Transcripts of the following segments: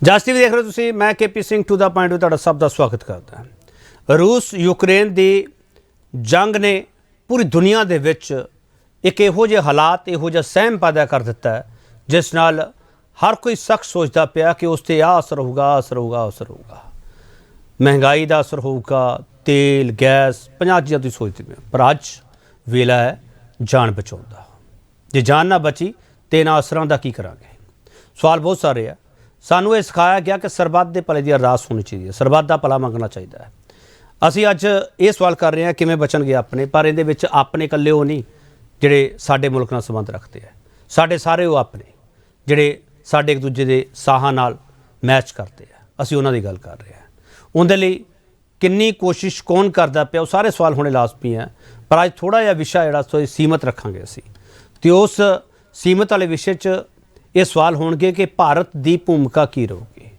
ਜਸ TV ਦੇਖ ਰਹੇ ਹੋ ਤੁਸੀਂ। ਮੈਂ KP Singh to the point ਵਿੱਚ ਤੁਹਾਡਾ ਸਭ ਦਾ ਸਵਾਗਤ ਕਰਦਾ ਹਾਂ। ਰੂਸ ਯੂਕਰੇਨ ਦੀ ਜੰਗ ਨੇ ਪੂਰੀ ਦੁਨੀਆ ਦੇ ਵਿੱਚ ਇੱਕ ਇਹੋ ਜਿਹੇ ਹਾਲਾਤ, ਇਹੋ ਜਿਹਾ ਸਹਿਮ ਪੈਦਾ ਕਰ ਦਿੱਤਾ ਹੈ ਜਿਸ ਨਾਲ ਹਰ ਕੋਈ ਸਖਤ ਸੋਚਦਾ ਪਿਆ ਕਿ ਉਸ 'ਤੇ ਆਹ ਅਸਰ ਹੋਊਗਾ, ਅਸਰ ਹੋਊਗਾ, ਅਸਰ ਹੋਊਗਾ। ਮਹਿੰਗਾਈ ਦਾ ਅਸਰ ਹੋਊਗਾ, ਤੇਲ, ਗੈਸ, 50 ਚੀਜ਼ਾਂ ਤੁਸੀਂ ਸੋਚਦੇ ਪਏ। ਪਰ ਅੱਜ ਵੇਲਾ ਹੈ ਜਾਨ ਬਚਾਉਣ ਦਾ। ਜੇ ਜਾਨ ਨਾ ਬਚੀ ਤੇ ਇਹਨਾਂ ਅਸਰਾਂ ਦਾ ਕੀ ਕਰਾਂਗੇ? ਸਵਾਲ ਬਹੁਤ ਸਾਰੇ ਆ। ਸਾਨੂੰ ਇਹ ਸਿਖਾਇਆ ਗਿਆ ਕਿ ਸਰਬੱਤ ਦੇ ਭਲੇ ਦੀ ਅਰਦਾਸ ਹੋਣੀ ਚਾਹੀਦੀ ਹੈ, ਸਰਬੱਤ ਦਾ ਭਲਾ ਮੰਗਣਾ ਚਾਹੀਦਾ ਹੈ। ਅਸੀਂ ਅੱਜ ਇਹ ਸਵਾਲ ਕਰ ਰਹੇ ਹਾਂ ਕਿਵੇਂ ਬਚਣਗੇ ਆਪਣੇ, ਪਰ ਇਹਦੇ ਵਿੱਚ ਆਪਣੇ ਇਕੱਲੇ ਉਹ ਨਹੀਂ ਜਿਹੜੇ ਸਾਡੇ ਮੁਲਕ ਨਾਲ ਸੰਬੰਧ ਰੱਖਦੇ ਆ। ਸਾਡੇ ਸਾਰੇ ਉਹ ਆਪਣੇ ਜਿਹੜੇ ਸਾਡੇ ਇੱਕ ਦੂਜੇ ਦੇ ਸਾਹਾਂ ਨਾਲ ਮੈਚ ਕਰਦੇ ਆ। ਅਸੀਂ ਉਹਨਾਂ ਦੀ ਗੱਲ ਕਰ ਰਹੇ ਹਾਂ। ਉਹਦੇ ਲਈ ਕਿੰਨੀ ਕੋਸ਼ਿਸ਼ ਕੌਣ ਕਰਦਾ ਪਿਆ, ਉਹ ਸਾਰੇ ਸਵਾਲ ਹੋਣੇ ਲਾਜ਼ਮੀ ਹੈ। ਪਰ ਅੱਜ ਥੋੜ੍ਹਾ ਜਿਹਾ ਵਿਸ਼ਾ ਜਿਹੜਾ ਸੋ ਸੀਮਤ ਰੱਖਾਂਗੇ ਅਸੀਂ, ਅਤੇ ਉਸ ਸੀਮਤ ਵਾਲੇ ਵਿਸ਼ੇ 'ਚ ਇਹ ਸਵਾਲ ਹੋਣਗੇ ਕਿ ਭਾਰਤ ਦੀ ਭੂਮਿਕਾ ਕੀ ਰਹੂਗੀ।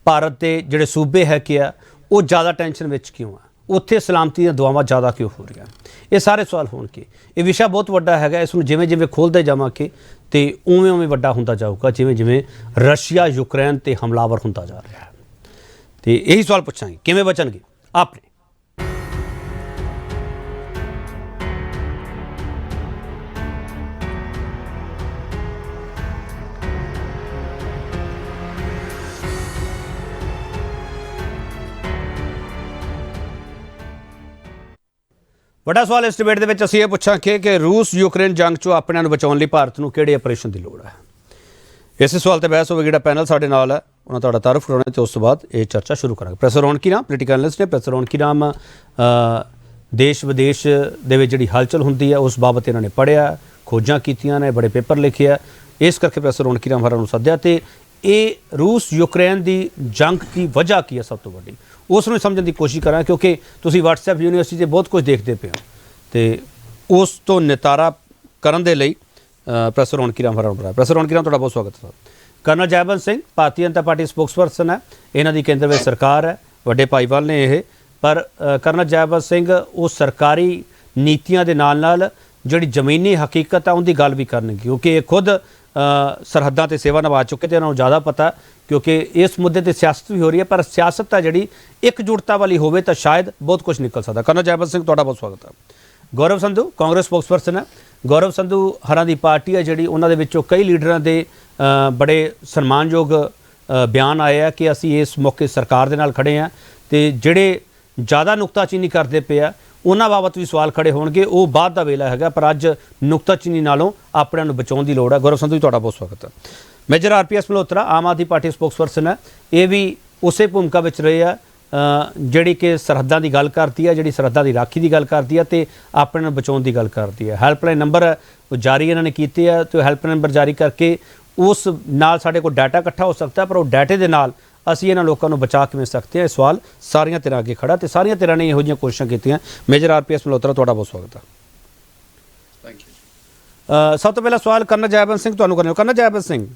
ਭਾਰਤ ਦੇ ਜਿਹੜੇ ਸੂਬੇ ਹੈਗੇ ਆ ਉਹ ਜ਼ਿਆਦਾ ਟੈਨਸ਼ਨ ਵਿੱਚ ਕਿਉਂ ਆ, ਉੱਥੇ ਸਲਾਮਤੀ ਦੀਆਂ ਦੁਆਵਾਂ ਜ਼ਿਆਦਾ ਕਿਉਂ ਹੋ ਰਹੀਆਂ, ਇਹ ਸਾਰੇ ਸਵਾਲ ਹੋਣਗੇ। ਇਹ ਵਿਸ਼ਾ ਬਹੁਤ ਵੱਡਾ ਹੈਗਾ। ਇਸ ਨੂੰ ਜਿਵੇਂ ਜਿਵੇਂ ਖੋਲ੍ਹਦੇ ਜਾਵਾਂਗੇ ਅਤੇ ਉਵੇਂ ਉਵੇਂ ਵੱਡਾ ਹੁੰਦਾ ਜਾਊਗਾ, ਜਿਵੇਂ ਜਿਵੇਂ ਰਸ਼ੀਆ ਯੂਕਰੇਨ 'ਤੇ ਹਮਲਾਵਰ ਹੁੰਦਾ ਜਾ ਰਿਹਾ ਹੈ। ਅਤੇ ਇਹੀ ਸਵਾਲ ਪੁੱਛਾਂਗੇ ਕਿਵੇਂ ਬਚਣਗੇ ਆਪਣੇ। ਵੱਡਾ ਸਵਾਲ ਇਸ ਡਿਬੇਟ ਦੇ ਵਿੱਚ ਅਸੀਂ ਇਹ ਪੁੱਛਾਂਗੇ ਕਿ ਰੂਸ ਯੂਕਰੇਨ ਜੰਗ 'ਚੋਂ ਆਪਣਿਆਂ ਨੂੰ ਬਚਾਉਣ ਲਈ ਭਾਰਤ ਨੂੰ ਕਿਹੜੇ ਆਪਰੇਸ਼ਨ ਦੀ ਲੋੜ ਹੈ। ਇਸੇ ਸਵਾਲ 'ਤੇ ਬਹਿਸ ਹੋਵੇਗੀ। ਜਿਹੜਾ ਪੈਨਲ ਸਾਡੇ ਨਾਲ ਹੈ ਉਹਨਾਂ ਤੁਹਾਡਾ ਤਾਰਫ ਕਰਾਉਣਾ ਅਤੇ ਉਸ ਤੋਂ ਬਾਅਦ ਇਹ ਚਰਚਾ ਸ਼ੁਰੂ ਕਰਾਂਗੇ। ਪ੍ਰੋਫੈਸਰ ਰੌਣਕੀ ਰਾਮ ਪੋਲੀਟੀਕਲ ਐਨਲਿਸਟ ਨੇ। ਪ੍ਰੋਫੈਸਰ ਰੌਣਕੀ ਰਾਮ ਦੇਸ਼ ਵਿਦੇਸ਼ ਦੇ ਵਿੱਚ ਜਿਹੜੀ ਹਲਚਲ ਹੁੰਦੀ ਹੈ ਉਸ ਬਾਬਤ ਇਹਨਾਂ ਨੇ ਪੜ੍ਹਿਆ, ਖੋਜਾਂ ਕੀਤੀਆਂ ਨੇ, ਬੜੇ ਪੇਪਰ ਲਿਖੇ ਆ। ਇਸ ਕਰਕੇ ਪ੍ਰੋਫੈਸਰ ਰੌਣਕੀ ਰਾਮ ਹਰਾਂ ਨੂੰ ਸੱਦਿਆ ਅਤੇ ਇਹ ਰੂਸ ਯੂਕਰੇਨ ਦੀ ਜੰਗ ਦੀ ਵਜ੍ਹਾ ਕੀ ਹੈ ਸਭ ਤੋਂ ਵੱਡੀ, ਉਸ ਨੂੰ ਸਮਝਣ ਦੀ ਕੋਸ਼ਿਸ਼ ਕਰਾਂ, ਕਿਉਂਕਿ ਤੁਸੀਂ WhatsApp ਯੂਨੀਵਰਸਿਟੀ 'ਤੇ ਬਹੁਤ ਕੁਝ ਦੇਖਦੇ ਪਏ ਹੋ ਅਤੇ ਉਸ ਤੋਂ ਨਿਤਾਰਾ ਕਰਨ ਦੇ ਲਈ ਪ੍ਰੋਫੈਸਰ ਰੌਣਕੀ ਰਾਮ ਹਰਾਂ ਨੂੰ ਬੁਲਾਇਆ। ਪ੍ਰੋਫੈਸਰ ਰੌਣਕੀ ਰਾਮ ਤੁਹਾਡਾ ਬਹੁਤ ਸਵਾਗਤ ਹੈ। Colonel Jaibant Singh Bharatiya Janata party spokesperson ਹੈ, ਇਹਨਾਂ ਦੀ ਕੇਂਦਰ ਵਿੱਚ ਸਰਕਾਰ ਹੈ, ਵੱਡੇ ਭਾਈਵਾਲ ਨੇ ਇਹ। ਪਰ ਕਰਨਲ ਜੈਬੰਤ ਸਿੰਘ ਉਹ ਸਰਕਾਰੀ ਨੀਤੀਆਂ ਦੇ ਨਾਲ ਨਾਲ ਜਿਹੜੀ ਜ਼ਮੀਨੀ ਹਕੀਕਤ ਹੈ ਉਹਦੀ ਗੱਲ ਵੀ ਕਰਨਗੇ, ਕਿਉਂਕਿ ਇਹ ਖੁਦ ਸਰਹੱਦਾਂ 'ਤੇ ਸੇਵਾ ਨਿਭਾ ਚੁੱਕੇ ਅਤੇ ਇਹਨਾਂ ਨੂੰ ਜ਼ਿਆਦਾ ਪਤਾ, ਕਿਉਂਕਿ ਇਸ ਮੁੱਦੇ 'ਤੇ ਸਿਆਸਤ ਵੀ ਹੋ ਰਹੀ ਹੈ। ਪਰ ਸਿਆਸਤ ਹੈ ਜਿਹੜੀ ਇਕਜੁੱਟਤਾ ਵਾਲੀ ਹੋਵੇ ਤਾਂ ਸ਼ਾਇਦ ਬਹੁਤ ਕੁਝ ਨਿਕਲ ਸਕਦਾ। ਕਰਨਲ ਜੈਬੰਤ ਸਿੰਘ ਤੁਹਾਡਾ ਬਹੁਤ ਸਵਾਗਤ ਹੈ। ਗੌਰਵ ਸੰਧੂ ਕਾਂਗਰਸ ਸਪੋਕਸਪਰਸਨ ਹੈ। ਗੌਰਵ ਸੰਧੂ ਹਰਾਂ ਦੀ ਪਾਰਟੀ ਹੈ ਜਿਹੜੀ, ਉਹਨਾਂ ਦੇ ਵਿੱਚੋਂ ਕਈ ਲੀਡਰਾਂ ਦੇ ਬੜੇ ਸਨਮਾਨਯੋਗ ਬਿਆਨ ਆਏ ਆ ਕਿ ਅਸੀਂ ਇਸ ਮੌਕੇ ਸਰਕਾਰ ਦੇ ਨਾਲ ਖੜ੍ਹੇ ਹਾਂ, ਅਤੇ ਜਿਹੜੇ ਜ਼ਿਆਦਾ ਨੁਕਤਾਚੀਨੀ ਕਰਦੇ ਪਏ ਆ ਉਹਨਾਂ ਬਾਬਤ ਵੀ ਸਵਾਲ ਖੜ੍ਹੇ ਹੋਣਗੇ। ਉਹ ਬਾਅਦ ਦਾ ਵੇਲਾ ਹੈਗਾ, ਪਰ ਅੱਜ ਨੁਕਤਾਚੀਨੀ ਨਾਲੋਂ ਆਪਣਿਆਂ ਨੂੰ ਬਚਾਉਣ ਦੀ ਲੋੜ ਹੈ। ਗੌਰਵ ਸੰਧੂ ਤੁਹਾਡਾ ਬਹੁਤ ਸਵਾਗਤ ਹੈ। Major RPS Malhotra Aam Aadmi party spokesperson ਹੈ। ਇਹ ਵੀ ਉਸੇ ਭੂਮਿਕਾ ਵਿੱਚ ਰਹੇ ਆ ਜਿਹੜੀ ਕਿ ਸਰਹੱਦਾਂ ਦੀ ਗੱਲ ਕਰਦੀ ਹੈ, ਜਿਹੜੀ ਸਰਹੱਦਾਂ ਦੀ ਰਾਖੀ ਦੀ ਗੱਲ ਕਰਦੀ ਹੈ ਅਤੇ ਆਪਣੇ ਨੂੰ ਬਚਾਉਣ ਦੀ ਗੱਲ ਕਰਦੀ ਹੈ। ਹੈਲਪਲਾਈਨ ਨੰਬਰ ਉਹ ਜਾਰੀ ਇਹਨਾਂ ਨੇ ਕੀਤੇ ਆ, ਅਤੇ ਹੈਲਪਲਾਈਨ ਨੰਬਰ ਜਾਰੀ ਕਰਕੇ ਉਸ ਨਾਲ ਸਾਡੇ ਕੋਲ ਡਾਟਾ ਇਕੱਠਾ ਹੋ ਸਕਦਾ, ਪਰ ਉਹ ਡਾਟੇ ਦੇ ਨਾਲ ਅਸੀਂ ਇਹਨਾਂ ਲੋਕਾਂ ਨੂੰ ਬਚਾ ਕਿਵੇਂ ਸਕਦੇ ਹਾਂ, ਇਹ ਸਵਾਲ ਸਾਰੀਆਂ ਧਿਰਾਂ ਅੱਗੇ ਖੜਾ ਅਤੇ ਸਾਰੀਆਂ ਧਿਰਾਂ ਨੇ ਇਹੋ ਜਿਹੀਆਂ ਕੋਸ਼ਿਸ਼ਾਂ ਕੀਤੀਆਂ। ਮੇਜਰ RPS ਮਲਹੋਤਰਾ ਤੁਹਾਡਾ ਬਹੁਤ ਸਵਾਗਤ ਹੈ। Thank you. ਸਭ ਤੋਂ ਪਹਿਲਾ ਸਵਾਲ ਕਰਨਲ ਜੈਬੰਤ ਸਿੰਘ ਤੁਹਾਨੂੰ ਕਰਨਾ। ਕਰਨਲ ਜੈਬੰਤ ਸਿੰਘ,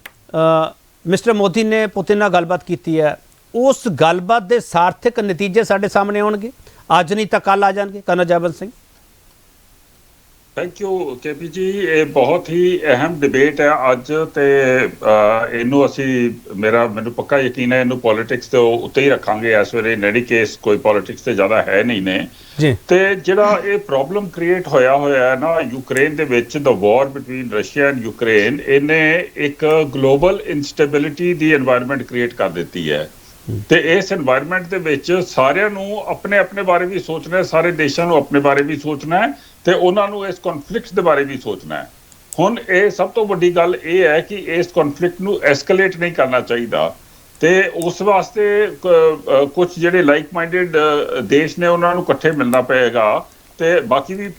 ਮਿਸਟਰ ਮੋਦੀ ਨੇ ਪੁਤਿਨ ਨਾਲ ਗੱਲਬਾਤ ਕੀਤੀ ਹੈ, ਉਸ ਗੱਲਬਾਤ ਦੇ ਸਾਰਥਕ ਨਤੀਜੇ ਸਾਡੇ ਸਾਹਮਣੇ ਆਉਣਗੇ, ਅੱਜ ਨਹੀਂ ਤਾਂ ਕੱਲ੍ਹ ਆ ਜਾਣਗੇ। Colonel Jaibant Singh. Thank you KP ji. ਇਹ ਬਹੁਤ ਹੀ ਅਹਿਮ ਡਿਬੇਟ ਹੈ ਅੱਜ, ਤੇ ਇਹਨੂੰ ਅਸੀਂ ਮੈਨੂੰ ਪੱਕਾ ਯਕੀਨ ਹੈ ਇਹਨੂੰ ਪੋਲੀਟਿਕਸ ਦੇ ਉੱਤੇ ਹੀ ਰੱਖਾਂਗੇ ਇਸ ਵੇਲੇ। ਇਨ ਐਨੀ ਕੇਸ ਕੋਈ ਪੋਲੀਟਿਕਸ ਤੇ ਜ਼ਿਆਦਾ ਹੈ ਨਹੀਂ ਨੇ ਜੀ। ਤੇ ਜਿਹੜਾ ਇਹ ਪ੍ਰੋਬਲਮ ਕ੍ਰੀਏਟ ਹੋਇਆ ਹੈ ਨਾ ਯੂਕਰੇਨ ਦੇ ਵਿੱਚ, ਦ ਵਾਰ ਬਿਟਵੀਨ ਰਸ਼ੀਆ ਐਂਡ ਯੂਕਰੇਨ, ਇਹਨੇ ਇੱਕ ਗਲੋਬਲ ਇਨਸਟੇਬਿਲਿਟੀ ਦੀ এনवायरमेंट ਕ੍ਰੀਏਟ ਕਰ ਦਿੱਤੀ ਹੈ। ਤੇ ਇਸ এনवायरमेंट ਦੇ ਵਿੱਚ ਸਾਰਿਆਂ ਨੂੰ ਆਪਣੇ ਆਪਣੇ ਬਾਰੇ ਵੀ ਸੋਚਣਾ ਹੈ, ਸਾਰੇ ਦੇਸ਼ਾਂ ਨੂੰ ਆਪਣੇ ਬਾਰੇ ਵੀ ਸੋਚਣਾ ਹੈ, ਤੇ ਉਹਨਾਂ ਨੂੰ ਇਸ ਕਨਫਲਿਕਟ ਦੇ ਬਾਰੇ ਵੀ ਸੋਚਣਾ ਹੈ। ਹੁਣ ਇਹ ਸਭ ਤੋਂ ਵੱਡੀ ਗੱਲ ਇਹ ਹੈ ਕਿ ਇਸ ਕਨਫਲਿਕਟ ਨੂੰ ਐਸਕੇਲੇਟ ਨਹੀਂ ਕਰਨਾ ਚਾਹੀਦਾ, ਤੇ ਉਸ ਵਾਸਤੇ ਕੁਝ ਜਿਹੜੇ ਲਾਈਕ ਮਾਈਂਡਡ ਦੇਸ਼ ਨੇ ਉਹਨਾਂ ਨੂੰ ਇਕੱਠੇ ਮਿਲਣਾ ਪਏਗਾ, ਤੇ ਬਾਕੀ ਵੀ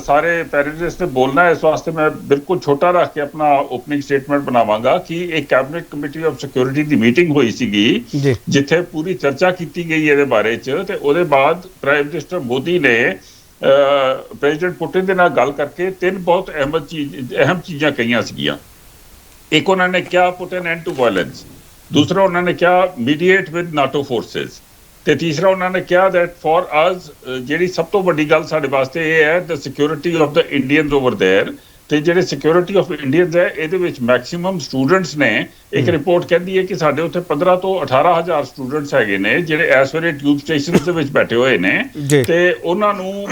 ਸਾਰੇ ਪੈਨਲਿਸਟ ਨੇ ਬੋਲਣਾ। ਇਸ ਵਾਸਤੇ ਮੈਂ ਬਿਲਕੁਲ ਛੋਟਾ ਰੱਖ ਕੇ ਆਪਣਾ ਓਪਨਿੰਗ ਸਟੇਟਮੈਂਟ ਬਣਾਵਾਂਗਾ ਕਿ ਇੱਕ cabinet committee of security the meeting ਹੋਈ ਸੀਗੀ ਜਿੱਥੇ ਪੂਰੀ ਚਰਚਾ ਕੀਤੀ ਗਈ ਇਹਦੇ ਬਾਰੇ 'ਚ, ਤੇ ਉਹਦੇ ਬਾਅਦ ਪ੍ਰਾਈਮ ਮਿਨਿਸਟਰ ਮੋਦੀ ਨੇ ਪ੍ਰੈਜ਼ੀਡੈਂਟ ਪੁਟਿਨ ਦੇ ਨਾਲ ਗੱਲ ਕਰਕੇ ਤਿੰਨ ਬਹੁਤ ਅਹਿਮ ਚੀਜ਼ਾਂ ਕਹੀਆਂ ਸੀਗੀਆਂ। ਇੱਕ ਉਹਨਾਂ ਨੇ ਕਿਹਾ ਪੁੱਟ ਐਨ ਐਂਡ ਟੂ ਵਾਇਲੈਂਸ, ਦੂਸਰਾ ਉਹਨਾਂ ਨੇ ਕਿਹਾ ਮੀਡੀਏਟ ਵਿਦ ਨਾਟੋ ਫੋਰਸਿਸ, ਤੇ ਤੀਸਰਾ ਉਹਨਾਂ ਨੇ ਕਿਹਾ ਦੈਟ ਫॉर ਅਸ ਜਿਹੜੀ ਸਭ ਤੋਂ ਵੱਡੀ ਗੱਲ ਸਾਡੇ ਵਾਸਤੇ ਇਹ ਹੈ the security of the Indians over there ਤੇ ਜਿਹੜੇ ਸਿਕਿਉਰਿਟੀ ਆਫ ਇੰਡੀਅਨਸ ਹੈ ਇਹਦੇ ਵਿੱਚ ਮੈਕਸਿਮਮ ਸਟੂਡੈਂਟਸ ਨੇ। ਇੱਕ ਰਿਪੋਰਟ ਕਹਿੰਦੀ ਹੈ ਕਿ ਸਾਡੇ ਉੱਥੇ 15 ਤੋਂ 18,000 ਸਟੂਡੈਂਟਸ ਹੈਗੇ ਨੇ ਜਿਹੜੇ ਇਸ ਵੇਲੇ ਟਿਊਬ ਸਟੇਸ਼ਨਸ ਦੇ ਵਿੱਚ ਬੈਠੇ ਹੋਏ ਨੇ, ਤੇ ਉਹਨਾਂ ਨੂੰ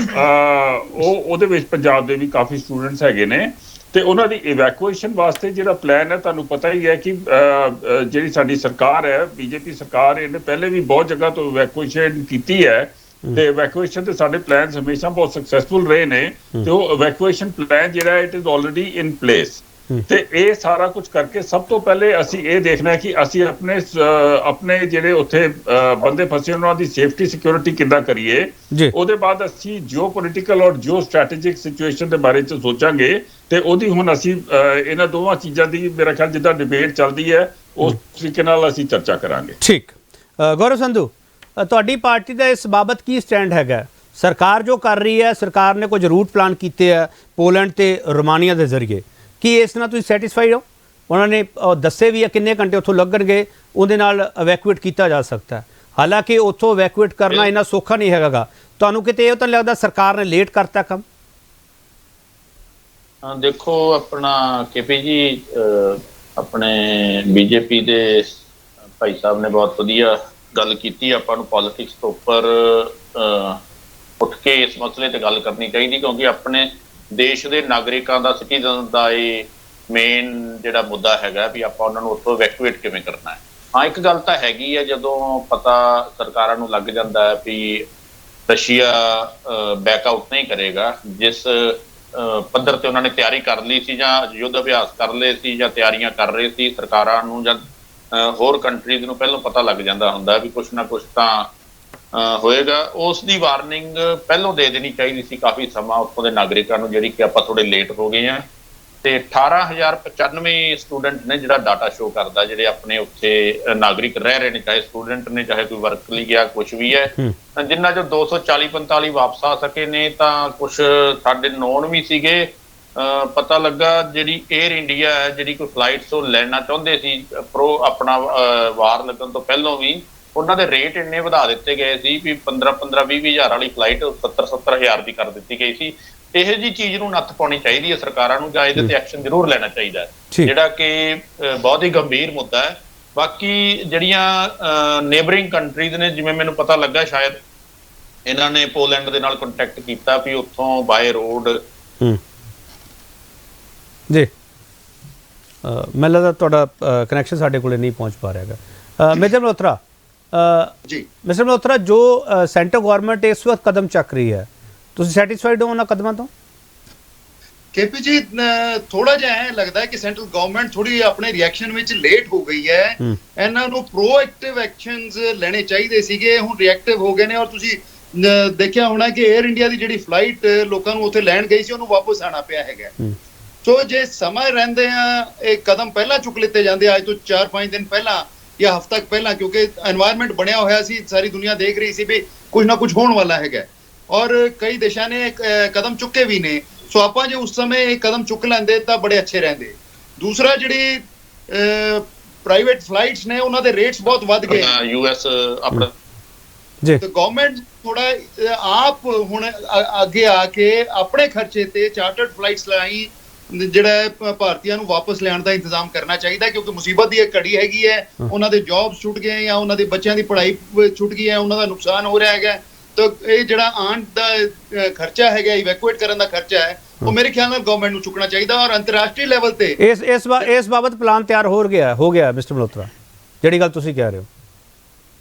ਉਹਦੇ ਵਿੱਚ ਪੰਜਾਬ ਦੇ ਵੀ ਕਾਫੀ ਸਟੂਡੈਂਟਸ ਹੈਗੇ ਨੇ, ਤੇ ਉਹਨਾਂ ਦੀ ਇਵੈਕੂਏਸ਼ਨ ਵਾਸਤੇ ਜਿਹੜਾ ਪਲਾਨ ਹੈ ਤੁਹਾਨੂੰ ਪਤਾ ਹੀ ਹੈ ਕਿ ਜਿਹੜੀ ਸਾਡੀ ਸਰਕਾਰ ਹੈ, ਬੀਜੇਪੀ ਸਰਕਾਰ, ਇਹਨੇ ਪਹਿਲੇ ਵੀ ਬਹੁਤ ਜਗ੍ਹਾ ਤੋਂ ਇਵੈਕੂਏਸ਼ਨ ਕੀਤੀ ਹੈ, ਤੇ ਇਵੈਕੂਏਸ਼ਨ ਦੇ ਸਾਡੇ ਪਲਾਨਸ ਹਮੇਸ਼ਾ ਬਹੁਤ ਸਕਸੈਸਫੁਲ ਰਹੇ ਨੇ, ਤੇ ਉਹ ਇਵੈਕੂਏਸ਼ਨ ਪਲਾਨ ਜਿਹੜਾ it is already in place. ਤੇ ਇਹ ਸਾਰਾ ਕੁਝ ਕਰਕੇ ਸਭ ਤੋਂ ਪਹਿਲੇ ਅਸੀਂ ਇਹ ਦੇਖਣਾ ਹੈ ਕਿ ਅਸੀਂ ਆਪਣੇ ਜਿਹੜੇ ਉੱਥੇ ਬੰਦੇ ਫਸੇ ਉਹਨਾਂ ਦੀ ਸੇਫਟੀ ਸਿਕਿਉਰਿਟੀ ਕਿੱਦਾਂ ਕਰੀਏ। ਉਹਦੇ ਬਾਅਦ ਅਸੀਂ ਜਿਓਪੋਲਿਟੀਕਲ ਔਰ ਜਿਓ ਸਟ੍ਰੈਟੇਜਿਕ ਸਿਚੁਏਸ਼ਨ ਦੇ ਬਾਰੇ ਚ ਸੋਚਾਂਗੇ, ਤੇ ਉਹਦੀ ਹੁਣ ਅਸੀਂ ਇਹਨਾਂ ਦੋਵਾਂ ਚੀਜ਼ਾਂ ਦੀ ਮੇਰਾ ਖਿਆਲ ਜਿੱਦਾਂ ਡਿਬੇਟ ਚੱਲਦੀ ਹੈ ਉਸ ਤਰੀਕੇ ਨਾਲ ਅਸੀਂ ਚਰਚਾ ਕਰਾਂਗੇ। ਠੀਕ। ਗੌਰਵ ਸੰਧੂ, ਤੁਹਾਡੀ ਪਾਰਟੀ ਦਾ ਇਸ ਬਾਬਤ ਕੀ ਸਟੈਂਡ ਹੈਗਾ? ਸਰਕਾਰ ਜੋ ਕਰ ਰਹੀ ਹੈ, ਸਰਕਾਰ ਨੇ ਕੁਝ ਰੂਟ ਪਲਾਨ ਕੀਤੇ ਆ ਪੋਲੈਂਡ ਤੇ ਰੋਮਾਨੀਆ ਦੇ ਜ਼ਰੀਏ, ਕੀ ਇਸ ਨਾਲ ਤੁਸੀਂ ਸੈਟੀਸਫਾਈਡ ਹੋ? ਉਹਨਾਂ ਨੇ ਦੱਸੇ ਵੀ ਆ ਕਿੰਨੇ ਘੰਟੇ ਉੱਥੋਂ ਲੱਗਣਗੇ, ਉਹਦੇ ਨਾਲ ਇਵੈਕੂਏਟ ਕੀਤਾ ਜਾ ਸਕਦਾ ਹੈ। ਹਾਲਾਂਕਿ ਉੱਥੋਂ ਇਵੈਕੂਏਟ ਕਰਨਾ ਇੰਨਾ ਸੌਖਾ ਨਹੀਂ ਹੈਗਾ। ਤੁਹਾਨੂੰ ਕਿਤੇ ਇਹ ਤਾਂ ਨਹੀਂ ਲੱਗਦਾ ਸਰਕਾਰ ਨੇ ਲੇਟ ਕਰਤਾ ਕੰਮ? ਦੇਖੋ, ਆਪਣਾ ਕੇਪੀ ਜੀ, ਆਪਣੇ ਬੀਜੇਪੀ ਦੇ ਭਾਈ ਸਾਹਿਬ ਨੇ ਬਹੁਤ ਵਧੀਆ ਗੱਲ ਕੀਤੀ। ਆਪਾਂ ਨੂੰ ਪੋਲਿਟਿਕਸ ਤੋਂ ਉੱਪਰ ਉੱਠ ਕੇ ਇਸ ਮਸਲੇ ਤੇ ਗੱਲ ਕਰਨੀ ਚਾਹੀਦੀ, ਕਿਉਂਕਿ ਆਪਣੇ ਦੇਸ਼ ਦੇ ਨਾਗਰਿਕਾਂ ਦਾ, ਸਿਟੀਜ਼ਨ ਦਾ ਇਹ ਮੇਨ ਜਿਹੜਾ ਮੁੱਦਾ ਹੈਗਾ ਵੀ ਆਪਾਂ ਉਹਨਾਂ ਨੂੰ ਉੱਥੋਂ ਇਵੈਕੂਏਟ ਕਿਵੇਂ ਕਰਨਾ ਹੈ। ਹਾਂ, ਇੱਕ ਗੱਲ ਤਾਂ ਹੈਗੀ ਹੈ, ਜਦੋਂ ਪਤਾ ਸਰਕਾਰਾਂ ਨੂੰ ਲੱਗ ਜਾਂਦਾ ਹੈ ਵੀ ਰਸ਼ੀਆ ਬੈਕਆਊਟ ਨਹੀਂ ਕਰੇਗਾ, ਜਿਸ ਪੱਧਰ ਤੇ ਉਹਨਾਂ ਨੇ ਤਿਆਰੀ ਕਰ ਲਈ ਸੀ ਜਾਂ ਯੁੱਧ ਅਭਿਆਸ ਕਰ ਲਏ ਸੀ ਜਾਂ ਤਿਆਰੀਆਂ ਕਰ ਰਹੇ ਸੀ, ਸਰਕਾਰਾਂ ਨੂੰ ਜਾਂ ਹੋਰ ਕੰਟਰੀਜ਼ ਨੂੰ ਪਹਿਲਾਂ ਪਤਾ ਲੱਗ ਜਾਂਦਾ ਹੁੰਦਾ ਵੀ ਕੁਛ ਨਾ ਕੁਛ ਤਾਂ ਹੋਏਗਾ। ਉਸ ਦੀ ਵਾਰਨਿੰਗ ਪਹਿਲਾਂ ਦੇ ਦੇਣੀ ਚਾਹੀਦੀ ਸੀ ਕਾਫੀ ਸਮਾਂ ਉੱਥੋਂ ਦੇ ਨਾਗਰਿਕਾਂ ਨੂੰ, ਜਿਹੜੀ ਕਿ ਆਪਾਂ ਥੋੜੇ ਲੇਟ ਹੋ ਗਏ ਹਾਂ। ਤੇ 18,095 ਸਟੂਡੈਂਟ ਨੇ, ਜਿਹੜਾ ਡਾਟਾ ਸ਼ੋ ਕਰਦਾ, ਜਿਹੜੇ ਆਪਣੇ ਉੱਥੇ ਨਾਗਰਿਕ ਰਹਿ ਰਹੇ ਨੇ, ਚਾਹੇ ਸਟੂਡੈਂਟ ਨੇ ਚਾਹੇ ਕੋਈ ਵਰਕ ਲਈ ਗਿਆ, ਕੁਛ ਵੀ ਹੈ। ਜਿਨ੍ਹਾਂ ਚੋਂ 240-45 ਵਾਪਸ ਆ ਸਕੇ ਨੇ, ਤਾਂ ਕੁਛ ਸਾਡੇ ਨੋਨ ਵੀ ਸੀਗੇ। ਪਤਾ ਲੱਗਾ ਜਿਹੜੀ 에ਅਰ ਇੰਡੀਆ ਹੈ, ਜਿਹੜੀ ਕੋਈ ਫਲਾਈਟਸ ਉਹ ਲੈਣਾ ਚਾਹੁੰਦੇ ਸੀ ਆਪਣਾ ਵਾਰ ਲੱਗਣ ਤੋਂ ਪਹਿਲਾਂ ਵੀ, ਉਹਨਾਂ ਦੇ ਰੇਟ ਇੰਨੇ ਵਧਾ ਦਿੱਤੇ ਗਏ ਸੀ ਵੀ 15-20 ਹਜ਼ਾਰ ਵਾਲੀ ਫਲਾਈਟ 70 ਹਜ਼ਾਰ ਦੀ ਕਰ ਦਿੱਤੀ ਗਈ ਸੀ। ਇਹੋ ਜਿਹੀ ਚੀਜ਼ ਨੂੰ ਨੱਥ ਪਾਉਣੀ ਚਾਹੀਦੀ ਹੈ ਸਰਕਾਰਾਂ ਨੂੰ, ਜਾਂ ਇਹਦੇ ਤੇ ਐਕਸ਼ਨ ਜ਼ਰੂਰ ਲੈਣਾ ਚਾਹੀਦਾ ਹੈ, ਜਿਹੜਾ ਕਿ ਬਹੁਤ ਹੀ ਗੰਭੀਰ ਮੁੱਦਾ ਹੈ। ਬਾਕੀ ਜਿਹੜੀਆਂ ਨੇਬਰਿੰਗ ਕੰਟਰੀਜ਼ ਨੇ, ਜਿਵੇਂ ਮੈਨੂੰ ਪਤਾ ਲੱਗਾ ਸ਼ਾਇਦ ਇਹਨਾਂ ਨੇ ਪੋਲੈਂਡ ਦੇ ਨਾਲ ਕੰਟੈਕਟ ਕੀਤਾ ਵੀ ਉੱਥੋਂ ਬਾਏ ਰੋਡ। ਜੀ, ਮੈਨੂੰ ਲੱਗਦਾ ਤੁਹਾਡਾ ਕਨੈਕਸ਼ਨ ਸਾਡੇ ਕੋਲ ਨਹੀਂ ਪਹੁੰਚ ਪਾ ਰਿਹਾ ਹੈਗਾ। ਮੇਜਰ ਮਲਹੋਤਰਾ ਜੀ, ਮਿਸਟਰ ਮਲਹੋਤਰਾ, ਜੋ ਸੈਂਟਰ ਗਵਰਨਮੈਂਟ ਇਸ ਵਕਤ ਕਦਮ ਚੱਕ ਰਹੀ ਹੈ, ਤੁਸੀਂ ਸੈਟੀਸਫਾਈਡ ਹੋ ਉਹਨਾਂ ਕਦਮਾਂ ਤੋਂ? ਕੇਪੀ ਜੀ, ਥੋੜਾ ਜਿਹਾ ਐ ਲੱਗਦਾ ਹੈ ਕਿ ਸੈਂਟਰਲ ਗਵਰਨਮੈਂਟ ਥੋੜੀ ਆਪਣੇ ਰਿਐਕਸ਼ਨ ਵਿੱਚ ਲੇਟ ਹੋ ਗਈ ਹੈ। ਇਹਨਾਂ ਨੂੰ ਪ੍ਰੋਐਕਟਿਵ ਐਕਸ਼ਨਸ ਲੈਣੇ ਚਾਹੀਦੇ ਸੀਗੇ, ਹੁਣ ਰਿਐਕਟਿਵ ਹੋ ਗਏ ਨੇ। ਔਰ ਤੁਸੀਂ ਦੇਖਿਆ ਹੋਣਾ ਕਿ 에ਅਰ ਇੰਡੀਆ ਦੀ ਜਿਹੜੀ ਫਲਾਈਟ ਲੋਕਾਂ ਨੂੰ ਉੱਥੇ ਲੈਣ ਗਈ ਸੀ, ਉਹਨੂੰ ਵਾਪਸ ਆਣਾ ਪਿਆ ਹੈਗਾ। ਸੋ ਜੇ ਸਮਾਂ ਰਹਿੰਦੇ ਆ ਇਹ ਕਦਮ ਪਹਿਲਾਂ ਚੁੱਕ ਲਿੱਤੇ ਜਾਂਦੇ, ਅੱਜ ਤੋਂ 4-5 ਦਿਨ ਪਹਿਲਾਂ ਜਾਂ ਹਫ਼ਤਾ ਪਹਿਲਾਂ, ਕਿਉਂਕਿ এনवायरमेंट ਬਣਿਆ ਹੋਇਆ ਸੀ, ਸਾਰੀ ਦੁਨੀਆ ਦੇਖ ਰਹੀ ਸੀ ਵੀ ਕੁਝ ਨਾ ਕੁਝ ਹੋਣ ਵਾਲਾ ਹੈਗਾ, ਔਰ ਕਈ ਦੇਸ਼ਾਂ ਨੇ ਕਦਮ ਚੁੱਕੇ ਵੀ ਨੇ। ਸੋ ਆਪਾਂ ਜੇ ਉਸ ਸਮੇਂ ਇਹ ਕਦਮ ਚੁੱਕ ਲੈਂਦੇ ਤਾਂ ਬੜੇ ਅੱਛੇ ਰਹਿੰਦੇ। ਦੂਸਰਾ, ਜਿਹੜੀ ਪ੍ਰਾਈਵੇਟ ਫਲਾਈਟਸ ਨੇ ਉਹਨਾਂ ਦੇ ਰੇਟਸ ਬਹੁਤ ਵੱਧ ਗਏ ਯੂਐਸ ਆਪਣਾ ਜੀ, ਤੇ ਗਵਰਨਮੈਂਟ ਥੋੜਾ ਆਪ ਹੁਣ ਅੱਗੇ ਆ ਕੇ ਆਪਣੇ ਖਰਚੇ ਤੇ ਚਾਰਟਰਡ ਫਲਾਈਟਸ ਲਈ ਜਿਹੜਾ ਭਾਰਤੀਆਂ ਨੂੰ ਵਾਪਸ ਲਿਆਉਣ ਦਾ ਇੰਤਜ਼ਾਮ ਕਰਨਾ ਚਾਹੀਦਾ, ਕਿਉਂਕਿ ਮੁਸੀਬਤ ਦੀ ਇੱਕ ਘੜੀ ਹੈਗੀ ਹੈ। ਉਹਨਾਂ ਦੇ ਜੌਬਸ ਛੁੱਟ ਗਏ ਜਾਂ ਉਹਨਾਂ ਦੇ ਬੱਚਿਆਂ ਦੀ ਪੜ੍ਹਾਈ ਛੁੱਟ ਗਈ ਹੈ, ਉਹਨਾਂ ਦਾ ਨੁਕਸਾਨ ਹੋ ਰਿਹਾ ਹੈਗਾ। ਤਾਂ ਇਹ ਜਿਹੜਾ ਆਉਣ ਦਾ ਖਰਚਾ ਹੈਗਾ, ਇਵੈਕੂਏਟ ਕਰਨ ਦਾ ਖਰਚਾ ਹੈ, ਉਹ ਮੇਰੇ ਖਿਆਲ ਨਾਲ ਗਵਰਨਮੈਂਟ ਨੂੰ ਚੁੱਕਣਾ ਚਾਹੀਦਾ। ਔਰ ਅੰਤਰਰਾਸ਼ਟਰੀ ਲੈਵਲ ਤੇ ਇਸ ਬਾਬਤ ਪਲਾਨ ਤਿਆਰ ਹੋ ਗਿਆ ਮਿਸਟਰ ਮਲਹੋਤਰਾ, ਜਿਹੜੀ ਗੱਲ ਤੁਸੀਂ ਕਹਿ ਰਹੇ ਹੋ।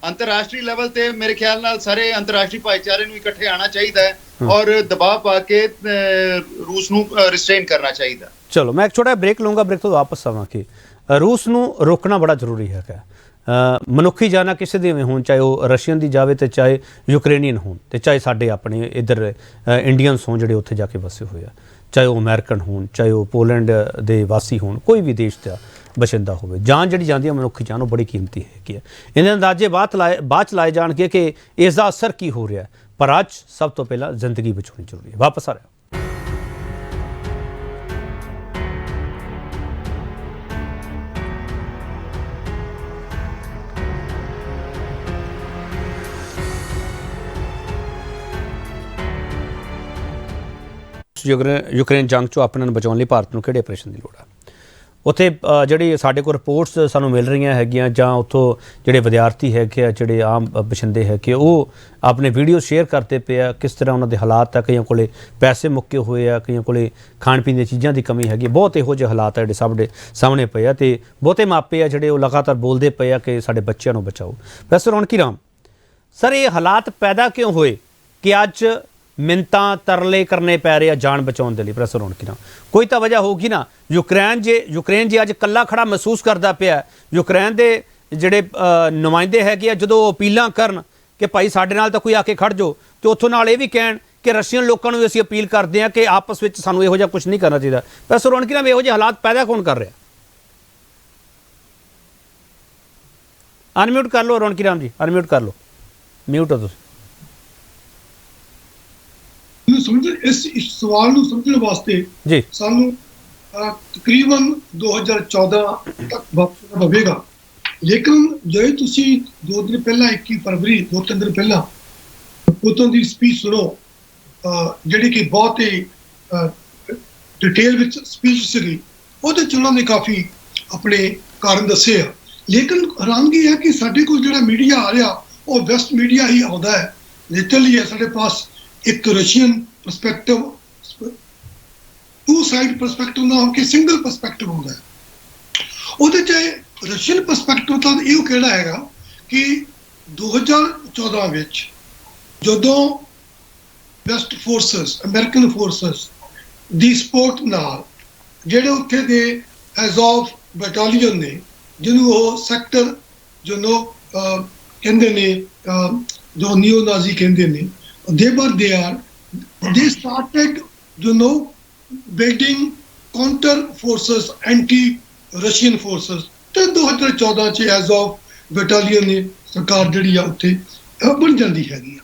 ਅੰਤਰਰਾਸ਼ਟਰੀ ਲੈਵਲ ਤੇ ਮੇਰੇ ਖਿਆਲ ਨਾਲ ਸਾਰੇ ਅੰਤਰਰਾਸ਼ਟਰੀ ਭਾਈਚਾਰੇ ਨੂੰ ਇਕੱਠੇ ਆਉਣਾ ਚਾਹੀਦਾ ਹੈ ਔਰ ਦਬਾਅ ਪਾ ਕੇ ਰੂਸ ਨੂੰ ਰਿਸਟ੍ਰੇਨ ਕਰਨਾ ਚਾਹੀਦਾ। ਚਲੋ, ਮੈਂ ਇੱਕ ਛੋਟਾ ਬ੍ਰੇਕ ਲਵਾਂਗਾ, ਬ੍ਰੇਕ ਤੋਂ ਵਾਪਸ ਆਵਾਂਗੇ। ਰੂਸ ਨੂੰ ਰੋਕਣਾ ਬੜਾ ਜ਼ਰੂਰੀ ਹੈਗਾ। ਮਨੁੱਖੀ ਜਾਨਾਂ ਕਿਸੇ ਦੀ ਵੀ ਹੋਣ, ਚਾਹੇ ਉਹ ਰਸ਼ੀਅਨ ਦੀ ਜਾਵੇ ਤੇ ਚਾਹੇ ਯੂਕਰੇਨੀਅਨ ਹੋਣ, ਤੇ ਚਾਹੇ ਸਾਡੇ ਆਪਣੇ ਇੱਧਰ ਇੰਡੀਅਨਸ ਹੋਣ ਜਿਹੜੇ ਉੱਥੇ ਜਾ ਕੇ ਵਸੇ ਹੋਏ ਆ, ਚਾਹੇ ਉਹ ਅਮਰੀਕਨ ਹੋਣ, ਚਾਹੇ ਉਹ ਪੋਲੈਂਡ ਦੇ ਵਾਸੀ ਹੋਣ, ਕੋਈ ਵੀ ਦੇਸ਼ ਦਾ ਬਸ਼ਿੰਦਾ ਹੋਵੇ, ਜਾਨ ਜਿਹੜੀ ਜਾਂਦੀ ਹੈ ਮਨੁੱਖੀ ਜਾਨ, ਉਹ ਬੜੀ ਕੀਮਤੀ ਹੈਗੀ ਹੈ। ਇਹਦੇ ਅੰਦਾਜ਼ੇ ਬਾਅਦ 'ਚ ਲਾਏ ਜਾਣਗੇ ਕਿ ਇਸ ਦਾ ਅਸਰ ਕੀ ਹੋ ਰਿਹਾ, ਪਰ ਅੱਜ ਸਭ ਤੋਂ ਪਹਿਲਾਂ ਜ਼ਿੰਦਗੀ ਬਚਾਉਣੀ ਜ਼ਰੂਰੀ ਹੈ। ਵਾਪਸ ਆ ਰਿਹਾ। ਰੂਸ ਯੂਕਰੇਨ ਜੰਗ 'ਚੋਂ ਆਪਣੇ ਨੂੰ ਬਚਾਉਣ ਲਈ ਭਾਰਤ ਨੂੰ ਕਿਹੜੇ ਆਪਰੇਸ਼ਨ ਦੀ ਲੋੜ ਹੈ। ਉੱਥੇ ਜਿਹੜੀ ਸਾਡੇ ਕੋਲ ਰਿਪੋਰਟਸ ਸਾਨੂੰ ਮਿਲ ਰਹੀਆਂ ਹੈਗੀਆਂ ਜਾਂ ਉੱਥੋਂ ਜਿਹੜੇ ਵਿਦਿਆਰਥੀ ਹੈਗੇ ਆ, ਜਿਹੜੇ ਆਮ ਬਸ਼ਿੰਦੇ ਹੈਗੇ, ਉਹ ਆਪਣੇ ਵੀਡੀਓ ਸ਼ੇਅਰ ਕਰਦੇ ਪਏ ਆ ਕਿਸ ਤਰ੍ਹਾਂ ਉਹਨਾਂ ਦੇ ਹਾਲਾਤ ਆ। ਕਈਆਂ ਕੋਲੇ ਪੈਸੇ ਮੁੱਕੇ ਹੋਏ ਆ, ਕਈਆਂ ਕੋਲੇ ਖਾਣ ਪੀਣ ਦੀਆਂ ਚੀਜ਼ਾਂ ਦੀ ਕਮੀ ਹੈਗੀ। ਬਹੁਤ ਇਹੋ ਜਿਹੇ ਹਾਲਾਤ ਆ ਜਿਹੜੇ ਸਾਡੇ ਸਾਹਮਣੇ ਪਏ ਆ ਅਤੇ ਬਹੁਤੇ ਮਾਪੇ ਆ ਜਿਹੜੇ ਉਹ ਲਗਾਤਾਰ ਬੋਲਦੇ ਪਏ ਆ ਕਿ ਸਾਡੇ ਬੱਚਿਆਂ ਨੂੰ ਬਚਾਓ। ਪ੍ਰੋਫੈਸਰ ਰੌਣਕੀ ਰਾਮ ਸਰ, ਇਹ ਹਾਲਾਤ ਪੈਦਾ ਕਿਉਂ ਹੋਏ ਕਿ ਅੱਜ ਮਿੰਨਤਾਂ ਤਰਲੇ ਕਰਨੇ ਪੈ ਰਹੇ ਆ ਜਾਨ ਬਚਾਉਣ ਦੇ ਲਈ? ਪ੍ਰੋਫੈਸਰ ਰੌਣਕੀ ਰਾਮ, ਕੋਈ ਤਾਂ ਵਜ੍ਹਾ ਹੋਊਗੀ ਨਾ। ਯੂਕਰੇਨ ਜੇ ਅੱਜ ਇਕੱਲਾ ਖੜਾ ਮਹਿਸੂਸ ਕਰਦਾ ਪਿਆ, ਯੂਕਰੇਨ ਦੇ ਜਿਹੜੇ ਨੁਮਾਇੰਦੇ ਹੈਗੇ ਆ ਜਦੋਂ ਅਪੀਲਾਂ ਕਰਨ ਕਿ ਭਾਈ ਸਾਡੇ ਨਾਲ ਤਾਂ ਕੋਈ ਆ ਕੇ ਖੜ ਜਾਓ, ਤੇ ਉੱਥੋਂ ਨਾਲ ਇਹ ਵੀ ਕਹਿਣ ਕਿ ਰਸ਼ੀਅਨ ਲੋਕਾਂ ਨੂੰ ਵੀ ਅਸੀਂ ਅਪੀਲ ਕਰਦੇ ਹਾਂ ਕਿ ਆਪਸ ਵਿੱਚ ਸਾਨੂੰ ਇਹੋ ਜਿਹਾ ਕੁਝ ਨਹੀਂ ਕਰਨਾ ਚਾਹੀਦਾ। ਪ੍ਰੋਫੈਸਰ ਰੌਣਕੀ ਰਾਮ, ਇਹੋ ਜਿਹੇ ਹਾਲਾਤ ਪੈਦਾ ਕੌਣ ਕਰ ਰਿਹਾ? ਅਨਮਿਊਟ ਕਰ ਲਓ ਰੌਣਕੀ ਰਾਮ ਜੀ, ਅਨਮਿਊਟ ਕਰ ਲਓ, ਮਿਊਟ ਹੋ ਤੁਸੀਂ। ਇਸ ਸਵਾਲ ਨੂੰ ਸਮਝਣ ਵਾਸਤੇ ਜੀ ਸਾਨੂੰ ਤਕਰੀਬਨ 2014 ਤੱਕ ਵਾਪਸਣਾ ਪਵੇਗਾ। ਲੇਕਿਨ ਜੇ ਤੁਸੀਂ 2 ਦਿਨ ਪਹਿਲਾਂ 21 ਫਰਵਰੀ 2-3 ਦਿਨ ਪਹਿਲਾਂ ਪੁਤਨ ਦੀ ਸਪੀਚ ਸੁਣੋ, ਜਿਹੜੀ ਕਿ ਬਹੁਤ ਹੀ ਡਿਟੇਲ ਵਿੱਚ ਸਪੀਚ ਸੀਗੀ, ਉਹਦੇ 'ਚ ਉਹਨਾਂ ਨੇ ਕਾਫੀ ਆਪਣੇ ਕਾਰਨ ਦੱਸੇ ਆ। ਲੇਕਿਨ ਹੈਰਾਨਗੀ ਹੈ ਕਿ ਸਾਡੇ ਕੋਲ ਜਿਹੜਾ ਮੀਡੀਆ ਆ ਰਿਹਾ ਉਹ ਵੈਸਟ ਮੀਡੀਆ ਹੀ ਆਉਂਦਾ ਹੈ। ਲਿਟਰਲੀ ਹੈ ਸਾਡੇ ਪਾਸ ਇੱਕ ਰਸ਼ੀਅਨ ਪਰਸਪੈਕਟਿਵ, 2 ਸਾਈਡ ਪਰਸਪੈਕਟਿਵ ਨਾ ਹੋ ਕੇ ਸਿੰਗਲ ਪਰਸਪੈਕਟਿਵ ਹੁੰਦਾ ਹੈ। ਉਹਦੇ 'ਚ ਰਸ਼ੀਅਨ ਪਰਸਪੈਕਟਿਵ ਤਾਂ ਇਹ ਕਿਹੜਾ ਹੈਗਾ ਕਿ 2014 ਵਿੱਚ ਜਦੋਂ ਵੈਸਟ ਫੋਰਸਸ, ਅਮਰੀਕਨ ਫੋਰਸਸ ਦੀ ਸਪੋਰਟ ਨਾਲ ਜਿਹੜੇ ਉੱਥੇ ਦੇ ਐਜ਼ੋਵ ਬਟਾਲੀਅਨ ਨੇ, ਜਿਹਨੂੰ ਉਹ ਸੈਕਟਰ ਕਹਿੰਦੇ ਨੇ, ਜੋ ਨਿਓ ਨਾਜ਼ੀ ਕਹਿੰਦੇ ਨੇ, they started building counter forces, anti-Russian forces। ਤੇ 2014 ਚ ਐਜ਼ੋਵ ਬਟਾਲੀਅਨ ਨੇ ਸਰਕਾਰ ਜਿਹੜੀ ਆ ਉੱਥੇ ਬਣ ਜਾਂਦੀ ਹੈਗੀ ਆ।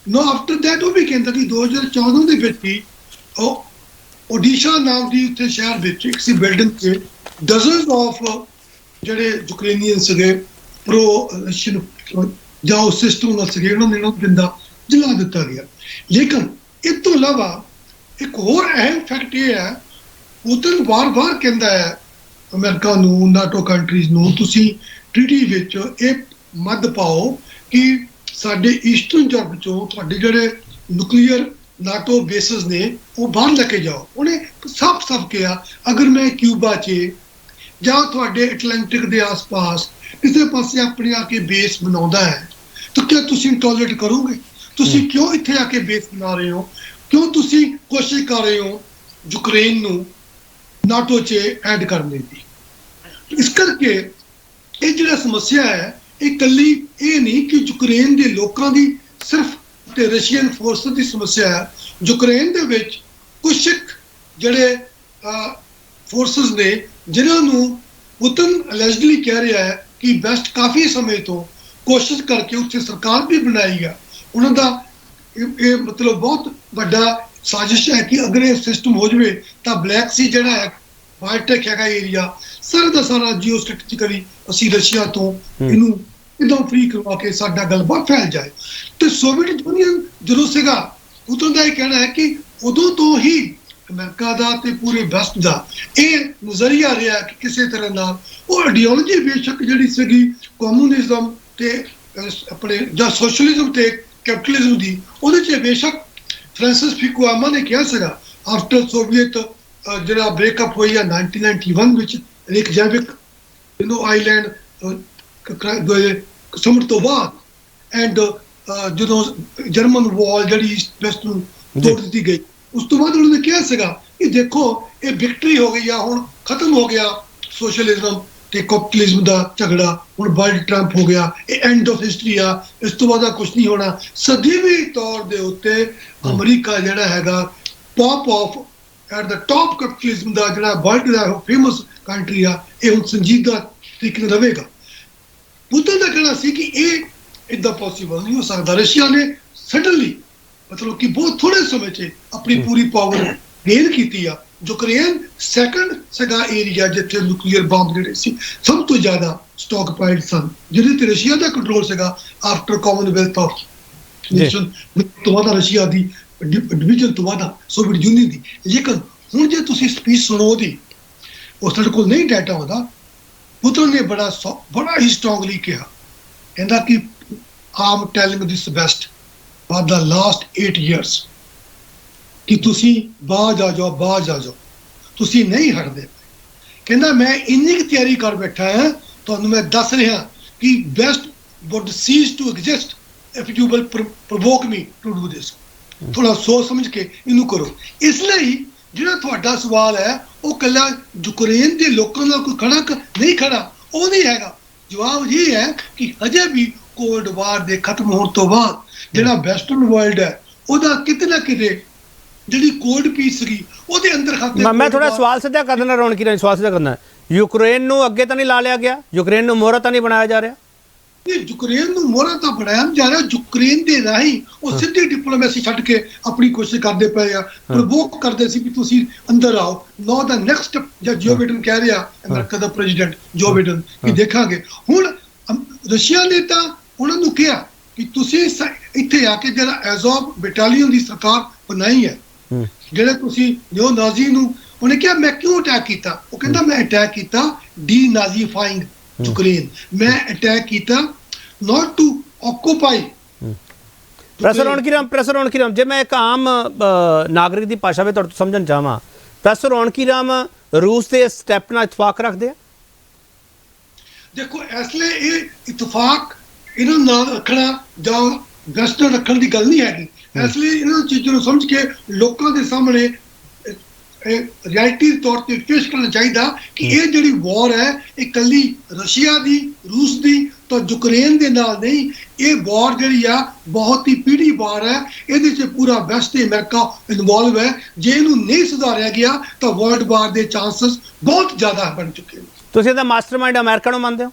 ਨੋ ਆਫਟਰ ਦੈਟ ਉਹ ਵੀ ਕਹਿੰਦਾ ਕਿ 2014 ਦੇ ਵਿੱਚ ਹੀ ਉਹ ਓਡੀਸ਼ਾ ਨਾਮ ਦੀ ਉੱਥੇ ਸ਼ਹਿਰ ਵਿੱਚ ਇੱਕ ਸੀ ਬਿਲਡਿੰਗ 'ਚ ਡਜ਼ਨਸ ਆਫ ਜਿਹੜੇ ਯੂਕਰੇਨੀਅਨ ਸੀਗੇ ਪ੍ਰੋ ਰਸ਼ੀਅਨ ਜਾਂ ਉਹ ਸਿਸਟਮ ਨਾਲ ਸੀਗੇ, ਉਹਨਾਂ ਨੇ ਜਿੰਦਾ ਜਲਾ ਦਿੱਤਾ ਗਿਆ। ਲੇਕਿਨ ਇਸ ਤੋਂ ਇਲਾਵਾ ਇੱਕ ਹੋਰ ਅਹਿਮ ਫੈਕਟ ਇਹ ਹੈ, ਪੁਤਨ ਵਾਰ-ਵਾਰ ਕਹਿੰਦਾ ਹੈ ਅਮਰੀਕਾ ਨੂੰ, ਨਾਟੋ ਕੰਟਰੀਜ਼ ਨੂੰ, ਤੁਸੀਂ ਟ੍ਰੀਟੀ ਵਿੱਚ ਇਹ ਮੱਦ ਪਾਓ ਕਿ ਸਾਡੇ ਈਸਟਰਨ ਯੂਰਪ ਚੋਂ ਤੁਹਾਡੇ ਜਿਹੜੇ ਨਿਊਕਲੀਅਰ ਨਾਟੋ ਬੇਸਿਸ ਨੇ ਉਹ ਬਾਹਰ ਲੈ ਕੇ ਜਾਓ। ਉਹਨੇ ਸਾਫ਼ ਕਿਹਾ, ਅਗਰ ਮੈਂ ਕਿਊਬਾ 'ਚ ਜਾਂ ਤੁਹਾਡੇ ਐਟਲਾਂਟਿਕ ਦੇ ਆਸ-ਪਾਸ ਕਿਸੇ ਪਾਸੇ ਆਪਣੇ ਆ ਕੇ ਬੇਸ ਬਣਾਉਂਦਾ ਹੈ ਤਾਂ ਕਿਆ ਤੁਸੀਂ ਟੋਲਰੇਟ ਕਰੋਗੇ? ਤੁਸੀਂ ਕਿਉਂ ਇੱਥੇ ਆ ਕੇ ਬੇਸ ਬਣਾ ਰਹੇ ਹੋ? ਕਿਉਂ ਤੁਸੀਂ ਕੋਸ਼ਿਸ਼ ਕਰ ਰਹੇ ਹੋ ਯੂਕਰੇਨ ਨੂੰ ਨਾਟੋ 'ਚ ਐਡ ਕਰਨ ਦੀ? ਇਸ ਕਰਕੇ ਇਹ ਜਿਹੜਾ ਸਮੱਸਿਆ ਹੈ, ਇਹ ਇਕੱਲੀ ਇਹ ਨਹੀਂ ਕਿ ਯੂਕਰੇਨ ਦੇ ਲੋਕਾਂ ਦੀ ਸਿਰਫ ਤੇ ਰਸ਼ੀਅਨ ਫੋਰਸ ਦੀ ਸਮੱਸਿਆ ਹੈ। ਯੂਕਰੇਨ ਦੇ ਵਿੱਚ ਕੁਝ ਜਿਹੜੇ ਫੋਰਸਸ ਨੇ ਜਿਨ੍ਹਾਂ ਨੂੰ ਪੁਤਨ ਅਲੈਜਡਲੀ ਕਹਿ ਰਿਹਾ ਹੈ ਕਿ ਵੈਸਟ ਕਾਫੀ ਸਮੇਂ ਤੋਂ ਕੋਸ਼ਿਸ਼ ਕਰਕੇ ਉੱਥੇ ਸਰਕਾਰ ਵੀ ਬਣਾਈ ਆ। ਉਹਨਾਂ ਦਾ ਇਹ ਮਤਲਬ ਬਹੁਤ ਵੱਡਾ ਸਾਜ਼ਿਸ਼ ਹੈ ਕਿ ਅਗਰ ਇਹ ਸਿਸਟਮ ਹੋ ਜਾਵੇ ਤਾਂ ਬਲੈਕ ਸੀ ਜਿਹੜਾ ਹੈ, ਬਾਲਟਿਕ ਹੈਗਾ ਏਰੀਆ, ਸਾਰਾ ਦਾ ਸਾਰਾ ਜੀਓ ਸਟ੍ਰੈਟੇਜਿਕਲੀ ਅਸੀਂ ਰਸ਼ੀਆ ਤੋਂ ਇਹਨੂੰ ਇਦਾਂ ਫ੍ਰੀ ਕਰਵਾ ਕੇ ਸਾਡਾ ਗੱਲਬਾਤ ਫੈਲ ਜਾਏ। ਤੇ ਸੋਵੀਅਤ ਯੂਨੀਅਨ ਜਦੋਂ ਸੀਗਾ, ਉਦੋਂ ਦਾ ਇਹ ਕਹਿਣਾ ਹੈ ਕਿ ਉਦੋਂ ਤੋਂ ਹੀ ਅਮਰੀਕਾ ਦਾ ਤੇ ਪੂਰੇ ਵੈਸਟ ਦਾ ਇਹ ਨਜ਼ਰੀਆ ਰਿਹਾ ਕਿ ਕਿਸੇ ਤਰ੍ਹਾਂ ਨਾਲ ਉਹ ਆਈਡੀਓਲੋਜੀ ਬੇਸ਼ੱਕ ਜਿਹੜੀ ਸੀਗੀ ਕਮਿਊਨਿਜ਼ਮ ਤੇ ਆਪਣੇ ਜਾਂ ਸੋਸ਼ਲਿਜ਼ਮ ਤੇ ਕੈਪੀਟਲਿਜ਼ਮ ਦੀ, ਉਹਦੇ 'ਚ ਬੇਸ਼ੱਕ ਫ੍ਰਾਂਸਿਸ ਫਿਕੂਆਮਾ ਨੇ ਕਿਹਾ ਸੀਗਾ ਆਫਟਰ ਸੋਵੀਅਤ ਜਿਹੜਾ ਬ੍ਰੇਕਅਪ ਹੋਈ ਆ 1991 ਵਿੱਚ ਰੇਕਜਾਵਿਕ ਆਈਲੈਂਡ ਸਮਰ ਤੋਂ ਬਾਅਦ ਐਂਡ ਜਦੋਂ ਜਰਮਨ ਵਾਲ ਜਿਹੜੀ ਵੈਸਟ ਨੂੰ ਤੋੜ ਦਿੱਤੀ ਗਈ, ਉਸ ਤੋਂ ਬਾਅਦ ਉਹਨਾਂ ਨੇ ਕਿਹਾ ਸੀਗਾ ਕਿ ਦੇਖੋ ਇਹ ਵਿਕਟਰੀ ਹੋ ਗਈ ਆ, ਹੁਣ ਖਤਮ ਹੋ ਗਿਆ ਸੋਸ਼ਲਿਜ਼ਮ ਤੇ ਕੈਪੀਟਲਿਜ਼ਮ ਦਾ ਝਗੜਾ, ਹੁਣ ਵਰਲਡ ਟਰੰਪ ਹੋ ਗਿਆ, ਇਹ ਐਂਡ ਆਫ ਹਿਸਟਰੀ ਆ, ਇਸ ਤੋਂ ਬਾਅਦ ਕੁਝ ਨਹੀਂ ਹੋਣਾ। ਸਦੀਵੀ ਤੌਰ ਦੇ ਉੱਤੇ ਅਮਰੀਕਾ ਜਿਹੜਾ ਹੈਗਾ top of at the top capitalism ਦਾ ਜਿਹੜਾ ਵਰਲਡ ਦਾ ਫੇਮਸ ਕੰਟਰੀ ਆ, ਇਹ ਹੁਣ ਸੰਜੀਦਾ ਤਰੀਕੇ ਨਾਲ ਰਹੇਗਾ। ਪੁਤਨ ਦਾ ਕਹਿਣਾ ਸੀ ਕਿ ਇਹ ਇਦਾਂ ਪੋਸੀਬਲ ਨਹੀਂ ਹੋ ਸਕਦਾ। ਰਸ਼ੀਆ ਨੇ ਸਡਨਲੀ ਮਤਲਬ ਕਿ ਬਹੁਤ ਥੋੜੇ ਸਮੇਂ 'ਚ ਆਪਣੀ ਪੂਰੀ ਪਾਵਰ ਗੇਨ ਕੀਤੀ ਆ। ਯੂਕਰੇਨ ਸੈਕੰਡ ਸੀਗਾ ਏਰੀਆ ਜਿੱਥੇ ਨਿਊਕਲੀਅਰ ਬੰਬ ਜਿਹੜੇ ਸੀ ਸਭ ਤੋਂ ਜ਼ਿਆਦਾ ਸਟਾਕ ਪਾਈਡ ਸਨ, ਜਿਹਦੇ ਤੇ ਰਸ਼ੀਆ ਦਾ ਕੰਟਰੋਲ ਸੀਗਾ ਆਫਟਰ ਕਾਮਨਵੈਲਥ ਆਫ ਨੇਸ਼ਨ ਤੋਂ ਬਾਅਦ ਰਸ਼ੀਆ ਦੀ ਡਿਵੀਜ਼ਨ ਤੋਂ ਬਾਅਦ ਸੋਵੀਅਤ ਯੂਨੀਅਨ ਦੀ। ਲੇਕਿਨ ਹੁਣ ਜੇ ਤੁਸੀਂ ਸਪੀਚ ਸੁਣੋ ਉਹਦੀ, ਉਹ ਸਾਡੇ ਕੋਲ ਨਹੀਂ ਡਾਟਾ ਉਹਦਾ, ਪੁਤਨ ਨੇ ਬੜਾ ਹੀ ਸਟਰੋਂਗਲੀ ਕਿਹਾ, ਕਹਿੰਦਾ ਕਿ I'm telling this best for the last 8 years ਕਿ ਤੁਸੀਂ ਬਾਜ ਆ ਜਾਓ, ਤੁਸੀਂ ਨਹੀਂ ਹਟਦੇ। ਕਹਿੰਦਾ ਮੈਂ ਇੰਨੀ ਕੁ ਤਿਆਰੀ ਕਰ ਬੈਠਾ ਹਾਂ, ਤੁਹਾਨੂੰ ਮੈਂ ਦੱਸ ਰਿਹਾ ਕਿ best would cease to exist if you will provoke me to do this। ਥੋੜਾ ਸੋਚ ਸਮਝ ਕੇ ਇਹਨੂੰ ਕਰੋ। ਇਸ ਲਈ ਜਿਹੜਾ ਤੁਹਾਡਾ ਸਵਾਲ ਹੈ ਉਹ ਕੱਲਾ ਯੂਕਰੇਨ ਦੇ ਲੋਕਾਂ ਨਾਲ ਕੋਈ ਨਹੀਂ ਖੜਾ, ਉਹ ਨਹੀਂ ਹੈਗਾ। ਜਵਾਬ ਇਹ ਹੈ ਕਿ ਹਜੇ ਵੀ ਕੋਲਡ ਵਾਰ ਦੇ ਖਤਮ ਹੋਣ ਤੋਂ ਬਾਅਦ ਜਿਹੜਾ ਵੈਸਟਰਨ ਵਰਲਡ ਹੈ ਉਹਦਾ ਕਿਤੇ ਨਾ ਕਿਤੇ ਜਿਹੜੀ ਕੋਲਡ ਪੀਸ ਸੀਗੀ ਉਹਦੇ ਅੰਦਰ ਖਾਤੇ। ਮੈਂ ਥੋੜਾ ਸਵਾਲ ਸਿੱਧਾ ਕਰ ਦੇਣਾ ਰੌਣਕੀ ਨਾਲ, ਸਵਾਲ ਸਿੱਧਾ ਕਰਨਾ, ਯੂਕਰੇਨ ਨੂੰ ਅੱਗੇ ਤਾਂ ਨਹੀਂ ਲਾ ਲਿਆ ਗਿਆ, ਯੂਕਰੇਨ ਨੂੰ ਮੋਹਰਾ ਤਾਂ ਨਹੀਂ ਬਣਾਇਆ ਜਾ ਰਿਹਾ? ਯੂਕਰੇਨ ਨੂੰ ਮੋਹਰਾ ਤਾਂ ਬਣਾਇਆ ਜਾ ਰਿਹਾ, ਯੂਕਰੇਨ ਦੇ ਰਾਹੀਂ ਉਹ ਸਿੱਧੀ ਡਿਪਲੋਮੈਸੀ ਛੱਡ ਕੇ ਆਪਣੀ ਕੋਸ਼ਿਸ਼ ਕਰਦੇ ਪਏ ਆ, ਪ੍ਰਵੋਕ ਕਰਦੇ ਸੀ ਵੀ ਤੁਸੀਂ ਅੰਦਰ ਆਓ। ਨੋ ਦਾ ਨੈਕਸਟ ਜਦ ਜੋ ਬਾਈਡਨ ਕਹਿ ਰਿਹਾ, ਅਮਰੀਕਾ ਦਾ ਪ੍ਰੈਜ਼ੀਡੈਂਟ ਜੋ ਬਾਈਡਨ, ਕਿ ਦੇਖਾਂਗੇ। ਹੁਣ ਰਸ਼ੀਆ ਨੇ ਤਾਂ ਉਹਨਾਂ ਨੂੰ ਕਿਹਾ ਕਿ ਤੁਸੀਂ ਇੱਥੇ ਆ ਕੇ ਜਿਹੜਾ ਐਜ਼ੋਵ ਬਟਾਲੀਅਨ ਦੀ ਸਰਕਾਰ ਬਣਾਈ ਹੈ, ਜਿਹੜੇ ਤੁਸੀਂ ਨਿਓ ਨਾਜ਼ੀ ਨੂੰ, ਉਹਨੇ ਕਿਹਾ ਮੈਂ ਕਿਉਂ ਅਟੈਕ ਕੀਤਾ? ਉਹ ਕਹਿੰਦਾ ਮੈਂ ਅਟੈਕ ਕੀਤਾ ਡੀ ਨਾਜ਼ੀਫਾਈਂਗ ਯੂਕਰੇਨ, ਮੈਂ ਅਟੈਕ ਕੀਤਾ not to occupy। Professor ਰੌਣਕੀ Ram, ਜੇ ਮੈਂ ਇੱਕ ਆਮ ਨਾਗਰਿਕ ਦੀ ਭਾਸ਼ਾ ਵਿੱਚ ਤੁਹਾਡੇ ਤੋਂ ਸਮਝਣ ਚਾਹਾਂ, ਪ੍ਰੋਫੈਸਰ ਰੌਣਕੀ ਰਾਮ ਰੂਸ ਦੇ ਸਟੈਪ ਨਾਲ ਇਤਫਾਕ ਰੱਖਦੇ ਆ? ਦੇਖੋ ਇਸ ਲਈ ਇਹ ਇਤਫਾਕ ਇਹਨਾਂ ਨਾਲ ਰੱਖਣਾ ਜਾਂ ਵੈਸਟਰਨ ਰੱਖਣ ਦੀ ਗੱਲ ਨਹੀਂ ਹੈਗੀ। ਇਸ ਲਈ ਇਹਨਾਂ ਚੀਜ਼ਾਂ ਨੂੰ ਸਮਝ ਕੇ ਲੋਕਾਂ ਦੇ ਸਾਹਮਣੇ ਰਿਐਲਿਟੀ ਤੌਰ ਤੇ ਪੇਸ਼ ਕਰਨਾ ਚਾਹੀਦਾ ਕਿ ਇਹ ਜਿਹੜੀ ਵਾਰ ਹੈ ਇਹ ਇਕੱਲੀ ਰਸ਼ੀਆ ਦੀ, ਰੂਸ ਦੀ ਤਾਂ ਯੂਕਰੇਨ ਦੇ ਨਾਲ ਨਹੀਂ। ਇਹ ਵਾਰ ਜਿਹੜੀ ਆ ਬਹੁਤ ਹੀ ਪੀੜੀ ਵਾਰ ਹੈ, ਇਹਦੇ 'ਚ ਪੂਰਾ ਵੈਸਟ ਤੇ ਅਮਰੀਕਾ ਇਨਵੋਲਵ ਹੈ। ਜੇ ਇਹਨੂੰ ਨਹੀਂ ਸੁਧਾਰਿਆ ਗਿਆ ਤਾਂ ਵਰਲਡ ਵਾਰ ਦੇ ਚਾਂਸਸ ਬਹੁਤ ਜ਼ਿਆਦਾ ਬਣ ਚੁੱਕੇ ਨੇ। ਤੁਸੀਂ ਇਹਦਾ ਮਾਸਟਰਮਾਈਂਡ ਅਮਰੀਕਾ ਨੂੰ ਮੰਨਦੇ ਹੋ?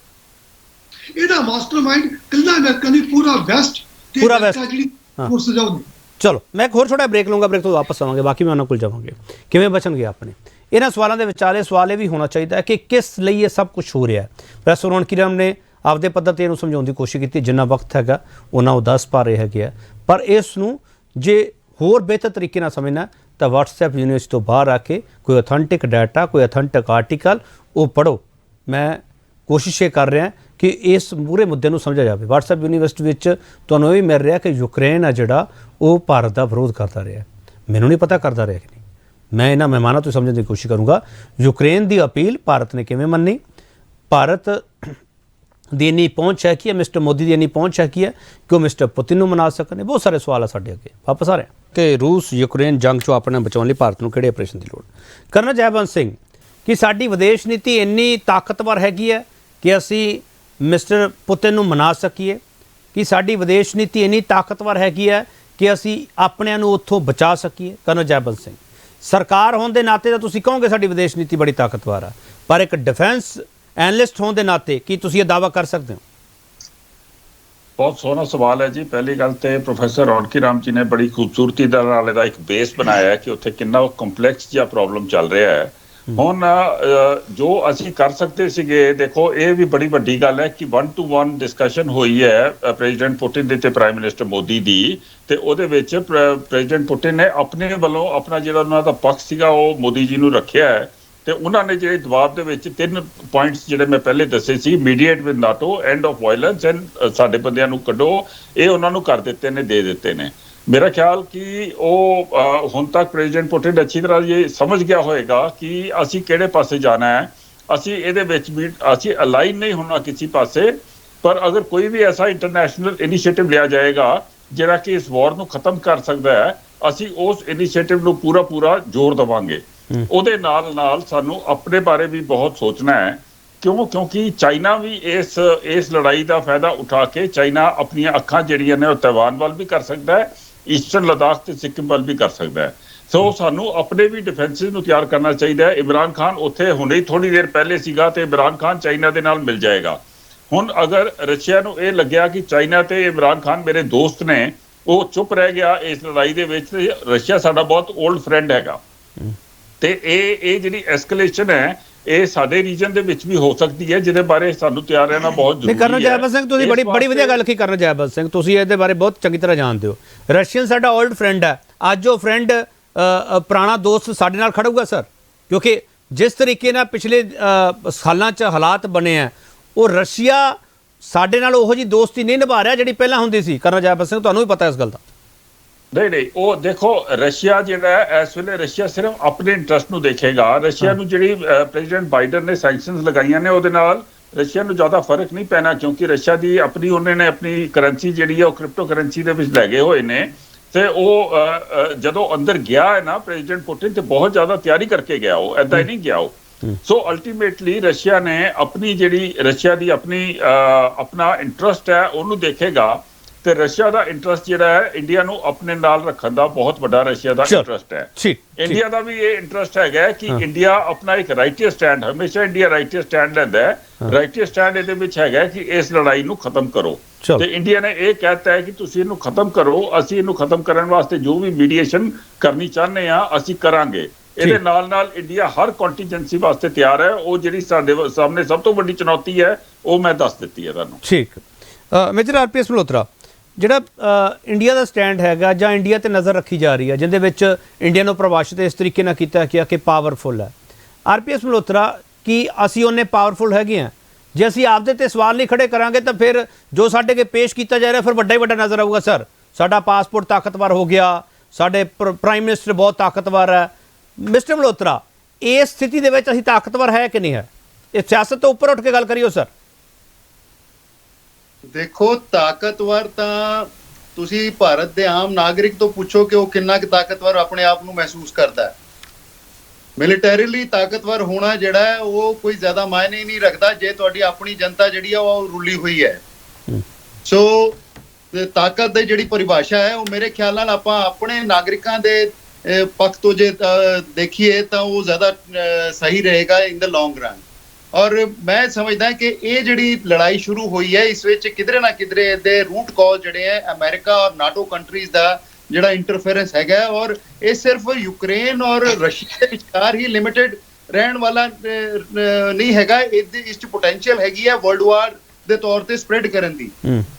ਇਹਦਾ ਮਾਸਟਰਮਾਈਂਡ ਕੱਲਾ ਅਮਰੀਕਾ ਨਹੀਂ, ਪੂਰਾ ਵੈਸਟ ਜਿਹੜੀ ਫੋਰਸਸ ਆ। ਚਲੋ ਮੈਂ ਇੱਕ ਹੋਰ ਛੋਟਾ ਬ੍ਰੇਕ ਲਊਂਗਾ, ਬ੍ਰੇਕ ਤੋਂ ਵਾਪਸ ਆਵਾਂਗੇ, ਬਾਕੀ ਮੈਂ ਉਹਨਾਂ ਕੋਲ ਜਾਵਾਂਗੇ ਕਿਵੇਂ ਬਚਣਗੇ ਆਪਣੇ। ਇਹਨਾਂ ਸਵਾਲਾਂ ਦੇ ਵਿਚਾਲੇ ਸਵਾਲ ਇਹ ਵੀ ਹੋਣਾ ਚਾਹੀਦਾ ਹੈ ਕਿ ਕਿਸ ਲਈ ਇਹ ਸਭ ਕੁਝ ਹੋ ਰਿਹਾ ਹੈ। ਪ੍ਰੋਫੈਸਰ ਰੌਣਕੀ ਰਾਮ ਨੇ ਆਪਦੇ ਪੱਧਰ 'ਤੇ ਇਹਨੂੰ ਸਮਝਾਉਣ ਦੀ ਕੋਸ਼ਿਸ਼ ਕੀਤੀ, ਜਿੰਨਾ ਵਕਤ ਹੈਗਾ ਉਹਨਾਂ ਉਹ ਦੱਸ ਪਾ ਰਹੇ ਹੈਗੇ ਆ। ਪਰ ਇਸ ਨੂੰ ਜੇ ਹੋਰ ਬਿਹਤਰ ਤਰੀਕੇ ਨਾਲ ਸਮਝਣਾ ਤਾਂ WhatsApp ਯੂਨੀਵਰਸਿਟੀ ਤੋਂ ਬਾਹਰ ਆ ਕੇ ਕੋਈ ਅਥੈਂਟਿਕ ਡਾਟਾ, ਕੋਈ ਅਥੈਂਟਿਕ ਆਰਟੀਕਲ ਉਹ ਪੜ੍ਹੋ। ਮੈਂ ਕੋਸ਼ਿਸ਼ ਇਹ ਕਰ ਰਿਹਾ ਕਿ ਇਸ ਪੂਰੇ ਮੁੱਦੇ ਨੂੰ ਸਮਝਿਆ ਜਾਵੇ। WhatsApp ਯੂਨੀਵਰਸਿਟੀ ਵਿੱਚ ਤੁਹਾਨੂੰ ਇਹ ਵੀ ਮਿਲ ਰਿਹਾ ਕਿ ਯੂਕਰੇਨ ਆ ਜਿਹੜਾ ਉਹ ਭਾਰਤ ਦਾ ਵਿਰੋਧ ਕਰਦਾ ਰਿਹਾ। ਮੈਨੂੰ ਨਹੀਂ ਪਤਾ ਕਰਦਾ ਰਿਹਾ ਕਿ ਨਹੀਂ, ਮੈਂ ਇਹਨਾਂ ਮਹਿਮਾਨਾਂ ਤੋਂ ਸਮਝਣ ਦੀ ਕੋਸ਼ਿਸ਼ ਕਰੂੰਗਾ ਯੂਕਰੇਨ ਦੀ ਅਪੀਲ ਭਾਰਤ ਨੇ ਕਿਵੇਂ ਮੰਨੀ, ਭਾਰਤ ਦੀ ਇੰਨੀ ਪਹੁੰਚ ਹੈ ਕਿ ਮਿਸਟਰ ਮੋਦੀ ਦੀ ਇੰਨੀ ਪਹੁੰਚ ਹੈ ਕਿ ਉਹ ਮਿਸਟਰ ਪੁਤਿਨ ਨੂੰ ਮਨਾ ਸਕਣ। ਬਹੁਤ ਸਾਰੇ ਸਵਾਲ ਆ ਸਾਡੇ ਅੱਗੇ। ਵਾਪਸ ਆ ਰਹੇ ਕਿ ਰੂਸ ਯੂਕਰੇਨ ਜੰਗ 'ਚੋਂ ਆਪਣੇ ਬਚਾਉਣ ਲਈ ਭਾਰਤ ਨੂੰ ਕਿਹੜੇ ਆਪਰੇਸ਼ਨ ਦੀ ਲੋੜ? ਕਰਨਲ ਜੈਵੰਤ ਸਿੰਘ, ਕਿ ਸਾਡੀ ਵਿਦੇਸ਼ ਨੀਤੀ ਇੰਨੀ ਤਾਕਤਵਰ ਹੈਗੀ ਹੈ ਕਿ ਅਸੀਂ ਮਿਸਟਰ ਪੁਤਿਨ ਨੂੰ ਮਨਾ ਸਕੀਏ, ਕਿ ਸਾਡੀ ਵਿਦੇਸ਼ ਨੀਤੀ ਇੰਨੀ ਤਾਕਤਵਰ ਹੈਗੀ ਹੈ ਕਿ ਅਸੀਂ ਆਪਣਿਆਂ ਨੂੰ ਉੱਥੋਂ ਬਚਾ ਸਕੀਏ? ਕਰਨਲ ਜੈਵੰਤ ਸਿੰਘ, ਸਰਕਾਰ ਹੋਣ ਦੇ ਨਾਤੇ ਤਾਂ ਤੁਸੀਂ ਕਹੋਗੇ ਸਾਡੀ ਵਿਦੇਸ਼ ਨੀਤੀ ਬੜੀ ਤਾਕਤਵਰ ਆ, ਪਰ ਇੱਕ ਡਿਫੈਂਸ ਐਨਲਿਸਟ ਹੋਣ ਦੇ ਨਾਤੇ ਕੀ ਤੁਸੀਂ ਇਹ ਦਾਅਵਾ ਕਰ ਸਕਦੇ ਹੋ? ਬਹੁਤ ਸੋਹਣਾ ਸਵਾਲ ਹੈ ਜੀ। ਪਹਿਲੀ ਗੱਲ ਤੇ ਪ੍ਰੋਫੈਸਰ ਰੌਣਕੀ ਰਾਮ ਜੀ ਨੇ ਬੜੀ ਖੂਬਸੂਰਤੀ ਦੇ ਨਾਲ ਇਹਦਾ ਇੱਕ ਬੇਸ ਬਣਾਇਆ ਹੈ ਕਿ ਉੱਥੇ ਕਿੰਨਾ ਕੰਪਲੈਕਸ ਜਿਹਾ ਪ੍ਰੋਬਲਮ ਚੱਲ ਰਿਹਾ ਹੈ। ਹੁਣ ਜੋ ਅਸੀਂ ਕਰ ਸਕਦੇ ਸੀਗੇ, ਦੇਖੋ ਇਹ ਵੀ ਬੜੀ ਵੱਡੀ ਗੱਲ ਹੈ ਕਿ 1-to-1 ਡਿਸਕਸ਼ਨ ਹੋਈ ਹੈ ਪ੍ਰੈਜ਼ੀਡੈਂਟ ਪੁਟਿਨ ਦੀ ਤੇ ਪ੍ਰਾਈਮ ਮਿਨਿਸਟਰ ਮੋਦੀ ਦੀ, ਤੇ ਉਹਦੇ ਵਿੱਚ ਪ੍ਰੈਜ਼ੀਡੈਂਟ ਪੁਟਿਨ ਨੇ ਆਪਣੇ ਵੱਲੋਂ ਆਪਣਾ ਜਿਹੜਾ ਉਹਨਾਂ ਦਾ ਪੱਖ ਸੀਗਾ ਉਹ ਮੋਦੀ ਜੀ ਨੂੰ ਰੱਖਿਆ ਹੈ। ਤੇ ਉਹਨਾਂ ਨੇ ਜਿਹੜੇ ਜਵਾਬ ਦੇ ਵਿੱਚ 3 ਪੁਆਇੰਟਸ ਜਿਹੜੇ ਮੈਂ ਪਹਿਲੇ ਦੱਸੇ ਸੀ, mediate with NATO, end of violence and ਸਾਡੇ ਬੰਦਿਆਂ ਨੂੰ ਕੱਢੋ, ਇਹ ਉਹਨਾਂ ਨੂੰ ਕਰ ਦਿੱਤੇ ਨੇ, ਦੇ ਦਿੱਤੇ ਨੇ। ਮੇਰਾ ਖਿਆਲ ਕਿ ਉਹ ਹੁਣ ਤੱਕ ਪ੍ਰੈਜ਼ੀਡੈਂਟ ਪੁਟਿਨ ਅੱਛੀ ਤਰ੍ਹਾਂ ਇਹ ਸਮਝ ਗਿਆ ਹੋਏਗਾ ਕਿ ਅਸੀਂ ਕਿਹੜੇ ਪਾਸੇ ਜਾਣਾ ਹੈ। ਅਸੀਂ ਇਹਦੇ ਵਿੱਚ ਵੀ ਅਸੀਂ ਅਲਾਈਨ ਨਹੀਂ ਹੋਣਾ ਕਿਸੇ ਪਾਸੇ, ਪਰ ਅਗਰ ਕੋਈ ਵੀ ਐਸਾ ਇੰਟਰਨੈਸ਼ਨਲ ਇਨੀਸ਼ੀਏਟਿਵ ਲਿਆ ਜਾਏਗਾ ਜਿਹੜਾ ਕਿ ਇਸ ਵਾਰ ਨੂੰ ਖਤਮ ਕਰ ਸਕਦਾ ਹੈ, ਅਸੀਂ ਉਸ ਇਨੀਸ਼ੀਏਟਿਵ ਨੂੰ ਪੂਰਾ ਜ਼ੋਰ ਦੇਵਾਂਗੇ। ਉਹਦੇ ਨਾਲ ਸਾਨੂੰ ਆਪਣੇ ਬਾਰੇ ਵੀ ਬਹੁਤ ਸੋਚਣਾ ਹੈ, ਕਿਉਂਕਿ ਚਾਈਨਾ ਵੀ ਇਸ ਲੜਾਈ ਦਾ ਫਾਇਦਾ ਉਠਾ ਕੇ ਚਾਈਨਾ ਆਪਣੀਆਂ ਅੱਖਾਂ ਜਿਹੜੀਆਂ ਨੇ ਉਹ ਤਾਇਵਾਨ ਵੱਲ ਵੀ ਕਰ ਸਕਦਾ ਹੈ, ਈਸਟਰਨ ਲਦਾਖ ਤੇ ਸਿੱਕਿਮ ਵੱਲ ਵੀ ਕਰ ਸਕਦਾ ਹੈ। ਸੋ ਸਾਨੂੰ ਆਪਣੇ ਵੀ ਡਿਫੈਂਸਿਸ ਨੂੰ ਤਿਆਰ ਕਰਨਾ ਚਾਹੀਦਾ ਹੈ। ਇਮਰਾਨ ਖਾਨ ਉੱਥੇ ਹੁਣੇ ਹੀ ਥੋੜੀ ਦੇਰ ਪਹਿਲੇ ਸੀਗਾ ਤੇ ਇਮਰਾਨ ਖਾਨ ਚਾਈਨਾ ਦੇ ਨਾਲ ਮਿਲ ਜਾਏਗਾ। ਹੁਣ ਅਗਰ ਰਸ਼ੀਆ ਨੂੰ ਇਹ ਲੱਗਿਆ ਕਿ ਚਾਈਨਾ ਤੇ ਇਮਰਾਨ ਖਾਨ ਮੇਰੇ ਦੋਸਤ ਨੇ, ਉਹ ਚੁੱਪ ਰਹਿ ਗਿਆ ਇਸ ਲੜਾਈ ਦੇ ਵਿੱਚ, ਰਸ਼ੀਆ ਸਾਡਾ ਬਹੁਤ 올ਡ ਫਰੈਂਡ ਹੈਗਾ, ਤੇ ਇਹ ਜਿਹੜੀ ਐਸਕੇਲੇਸ਼ਨ ਹੈ ਇਹ ਸਾਡੇ ਰੀਜਨ ਦੇ ਵਿੱਚ ਵੀ ਹੋ ਸਕਦੀ ਹੈ, ਜਿਹਦੇ ਬਾਰੇ ਸਾਨੂੰ ਤਿਆਰ ਰਹਿਣਾ ਬਹੁਤ ਜ਼ਰੂਰੀ ਹੈ। ਕਰਨਲ ਜੈਬਲ ਸਿੰਘ ਤੁਸੀਂ ਬੜੀ ਵਧੀਆ ਗੱਲ ਕੀ ਕਰਨਲ ਜੈਬਲ ਸਿੰਘ, ਤੁਸੀਂ ਇਹਦੇ ਬਾਰੇ ਬਹੁਤ ਚੰਗੀ ਤਰ੍ਹਾਂ ਜਾਣਦੇ ਹੋ। ਰਸ਼ੀਅਨ ਸਾਡਾ 올ਡ ਫਰੈਂਡ ਹੈ, ਅੱਜ ਉਹ ਫਰੈਂਡ ਪੁਰਾਣਾ ਦੋਸਤ ਸਾਡੇ ਨਾਲ ਖੜੂਗਾ ਸਰ, ਕਿਉਂਕਿ ਜਿਸ ਤਰੀਕੇ ਨਾਲ ਪਿਛਲੇ ਸਾਲਾਂ 'ਚ ਹਾਲਾਤ ਬਣੇ ਆ, ਉਹ ਰਸ਼ੀਆ ਸਾਡੇ ਨਾਲ ਉਹੋ ਜਿਹੀ ਦੋਸਤੀ ਨਹੀਂ ਨਿਭਾ ਰਿਹਾ ਜਿਹੜੀ ਪਹਿਲਾਂ ਹੁੰਦੀ ਸੀ। ਕਰਨਲ ਜੈਬਲ ਸਿੰਘ ਤੁਹਾਨੂੰ ਵੀ ਪਤਾ ਇਸ ਗੱਲ ਦਾ। ਨਹੀਂ ਉਹ ਦੇਖੋ, ਰਸ਼ੀਆ ਜਿਹੜਾ ਹੈ ਇਸ ਵੇਲੇ ਰਸ਼ੀਆ ਸਿਰਫ ਆਪਣੇ ਇੰਟਰਸਟ ਨੂੰ ਦੇਖੇਗਾ। ਰਸ਼ੀਆ ਨੂੰ ਜਿਹੜੀ ਪ੍ਰੈਜ਼ੀਡੈਂਟ ਬਾਈਡਨ ਨੇ ਸੈਂਕਸ਼ਨਸ ਲਗਾਈਆਂ ਨੇ ਉਹਦੇ ਨਾਲ ਰਸ਼ੀਆ ਨੂੰ ਜ਼ਿਆਦਾ ਫਰਕ ਨਹੀਂ ਪੈਣਾ, ਕਿਉਂਕਿ ਰਸ਼ੀਆ ਦੀ ਆਪਣੀ ਉਹਨਾਂ ਨੇ ਆਪਣੀ ਕਰੰਸੀ ਜਿਹੜੀ ਹੈ ਉਹ ਕ੍ਰਿਪਟੋ ਕਰੰਸੀ ਦੇ ਵਿੱਚ ਲੈ ਗਏ ਹੋਏ ਨੇ। ਤੇ ਉਹ ਜਦੋਂ ਅੰਦਰ ਗਿਆ ਹੈ ਨਾ ਪ੍ਰੈਜ਼ੀਡੈਂਟ ਪੁਟਿਨ, ਤੇ ਬਹੁਤ ਜ਼ਿਆਦਾ ਤਿਆਰੀ ਕਰਕੇ ਗਿਆ, ਉਹ ਐਦਾਂ ਹੀ ਨਹੀਂ ਗਿਆ ਉਹ। ਸੋ ਅਲਟੀਮੇਟਲੀ ਰਸ਼ੀਆ ਨੇ ਆਪਣੀ ਜਿਹੜੀ ਰਸ਼ੀਆ ਦੀ ਆਪਣਾ ਇੰਟਰਸਟ ਹੈ ਉਹਨੂੰ ਦੇਖੇਗਾ, ਤੇ ਰਸ਼ੀਆ ਦਾ ਇੰਟਰਸਟ ਜਿਹੜਾ ਹੈ ਇੰਡੀਆ ਨੂੰ ਆਪਣੇ ਨਾਲ ਰੱਖਣ ਦਾ ਬਹੁਤ ਵੱਡਾ ਰਸ਼ੀਆ ਦਾ ਇੰਟਰਸਟ ਹੈ। ਇੰਡੀਆ ਦਾ ਵੀ ਇਹ ਇੰਟਰਸਟ ਹੈਗਾ ਕਿ ਇੰਡੀਆ ਆਪਣਾ ਇੱਕ ਰਾਈਟੀਅਸ ਸਟੈਂਡ, ਹਮੇਸ਼ਾ ਇੰਡੀਆ ਰਾਈਟੀਅਸ ਸਟੈਂਡ ਲੈਂਦਾ ਹੈ। ਰਾਈਟੀਅਸ ਸਟੈਂਡ ਇਹਦੇ ਵਿੱਚ ਹੈਗਾ ਕਿ ਇਸ ਲੜਾਈ ਨੂੰ ਖਤਮ ਕਰੋ, ਤੇ ਇੰਡੀਆ ਨੇ ਇਹ ਕਹਿਤਾ ਹੈ ਕਿ ਤੁਸੀਂ ਇਹਨੂੰ ਖਤਮ ਕਰੋ, ਅਸੀਂ ਇਹਨੂੰ ਖਤਮ ਕਰਨ ਵਾਸਤੇ ਜੋ ਵੀ ਮੀਡੀਏਸ਼ਨ ਕਰਨੀ ਚਾਹੁੰਦੇ ਆ ਅਸੀਂ ਕਰਾਂਗੇ। ਇਹਦੇ ਨਾਲ ਇੰਡੀਆ ਹਰ ਕੰਟੀਜੈਂਸੀ ਵਾਸਤੇ ਤਿਆਰ ਹੈ। ਉਹ ਜਿਹੜੀ ਸਾਡੇ ਸਾਹਮਣੇ ਸਭ ਤੋਂ ਵੱਡੀ ਚੁਣੌਤੀ ਹੈ ਉਹ ਮੈਂ ਦੱਸ ਦਿੱਤੀ ਹੈ ਤੁਹਾਨੂੰ। ਠੀਕ। ਮੇਜਰ ਆਰਪੀਐਸ ਮਲਹੋਤਰਾ, ਜਿਹੜਾ ਇੰਡੀਆ ਦਾ ਸਟੈਂਡ ਹੈਗਾ ਜਾਂ ਇੰਡੀਆ ਤੇ ਨਜ਼ਰ ਰੱਖੀ ਜਾ ਰਹੀ ਹੈ, ਜਿਹਦੇ ਵਿੱਚ ਇੰਡੀਆ ਨੂੰ ਪ੍ਰਭਾਸ਼ਿਤ ਇਸ ਤਰੀਕੇ ਨਾਲ ਕੀਤਾ ਗਿਆ ਕਿ ਪਾਵਰਫੁਲ ਹੈ, ਆਰਪੀਐਸ ਮਲਹੋਤਰਾ ਕੀ ਅਸੀਂ ਉਹਨੇ ਪਾਵਰਫੁਲ ਹੈਗੇ ਹਾਂ? ਜੇ ਅਸੀਂ ਆਪਦੇ ਤੇ ਸਵਾਲ ਨਹੀਂ ਖੜੇ ਕਰਾਂਗੇ ਤਾਂ ਫਿਰ ਜੋ ਸਾਡੇ ਅੱਗੇ ਪੇਸ਼ ਕੀਤਾ ਜਾ ਰਿਹਾ ਫਿਰ ਵੱਡਾ ਹੀ ਵੱਡਾ ਨਜ਼ਰ ਆਊਗਾ। ਸਰ ਸਾਡਾ ਪਾਸਪੋਰਟ ਤਾਕਤਵਰ ਹੋ ਗਿਆ, ਸਾਡੇ ਪ੍ਰਾਈਮ ਮਿਨਿਸਟਰ ਬਹੁਤ ਤਾਕਤਵਰ ਹੈ। ਮਿਸਟਰ ਮਲਹੋਤਰਾ, ਇਸ ਸਥਿਤੀ ਦੇ ਵਿੱਚ ਅਸੀਂ ਤਾਕਤਵਰ ਹੈ ਕਿ ਨਹੀਂ ਹੈ? ਇਹ ਸਿਆਸਤ ਤੋਂ ਉੱਪਰ ਉੱਠ ਕੇ ਗੱਲ ਕਰੀਓ ਸਰ। ਦੇਖੋ, ਤਾਕਤਵਰ ਤਾਂ ਤੁਸੀਂ ਭਾਰਤ ਦੇ ਆਮ ਨਾਗਰਿਕ ਤੋਂ ਪੁੱਛੋ ਕਿ ਉਹ ਕਿੰਨਾ ਕੁ ਤਾਕਤਵਰ ਆਪਣੇ ਆਪ ਨੂੰ ਮਹਿਸੂਸ ਕਰਦਾ ਹੈ। ਮਿਲਟਰੀਲੀ ਤਾਕਤਵਰ ਹੋਣਾ ਜਿਹੜਾ ਹੈ ਉਹ ਕੋਈ ਜ਼ਿਆਦਾ ਮਾਇਨੇ ਨਹੀਂ ਰੱਖਦਾ ਜੇ ਤੁਹਾਡੀ ਆਪਣੀ ਜਨਤਾ ਜਿਹੜੀ ਆ ਉਹ ਰੁੱਲੀ ਹੋਈ ਹੈ। ਸੋ ਤਾਕਤ ਦੀ ਜਿਹੜੀ ਪਰਿਭਾਸ਼ਾ ਹੈ ਉਹ ਮੇਰੇ ਖਿਆਲ ਨਾਲ ਆਪਾਂ ਆਪਣੇ ਨਾਗਰਿਕਾਂ ਦੇ ਪੱਖ ਤੋਂ ਜੇ ਦੇਖੀਏ ਤਾਂ ਉਹ ਜ਼ਿਆਦਾ ਸਹੀ ਰਹੇਗਾ ਇਨ ਦ ਲੌਂਗ ਰਨ। ਔਰ ਮੈਂ ਸਮਝਦਾ ਕਿ ਇਹ ਜਿਹੜੀ ਲੜਾਈ ਸ਼ੁਰੂ ਹੋਈ ਹੈ ਇਸ ਵਿੱਚ ਕਿਧਰੇ ਨਾ ਕਿਧਰੇ ਦੇ ਰੂਟ ਕਾਜ਼ ਜਿਹੜੇ ਹੈ ਅਮਰੀਕਾ ਔਰ ਨਾਟੋ ਕੰਟਰੀਜ਼ ਦਾ ਜਿਹੜਾ ਇੰਟਰਫੇਰੈਂਸ ਹੈਗਾ, ਔਰ ਇਹ ਸਿਰਫ ਯੂਕਰੇਨ ਔਰ ਰਸ਼ੀਆ ਦੇ ਵਿਚਕਾਰ ਹੀ ਲਿਮਿਟਡ ਰਹਿਣ ਵਾਲਾ ਨਹੀਂ ਹੈਗਾ। ਇਸ 'ਚ ਪੋਟੈਂਸ਼ੀਅਲ ਹੈਗੀ ਹੈ ਵਰਲਡ ਵਾਰ ਦੇ ਤੌਰ ਤੇ ਸਪਰੈਡ ਕਰਨ ਦੀ।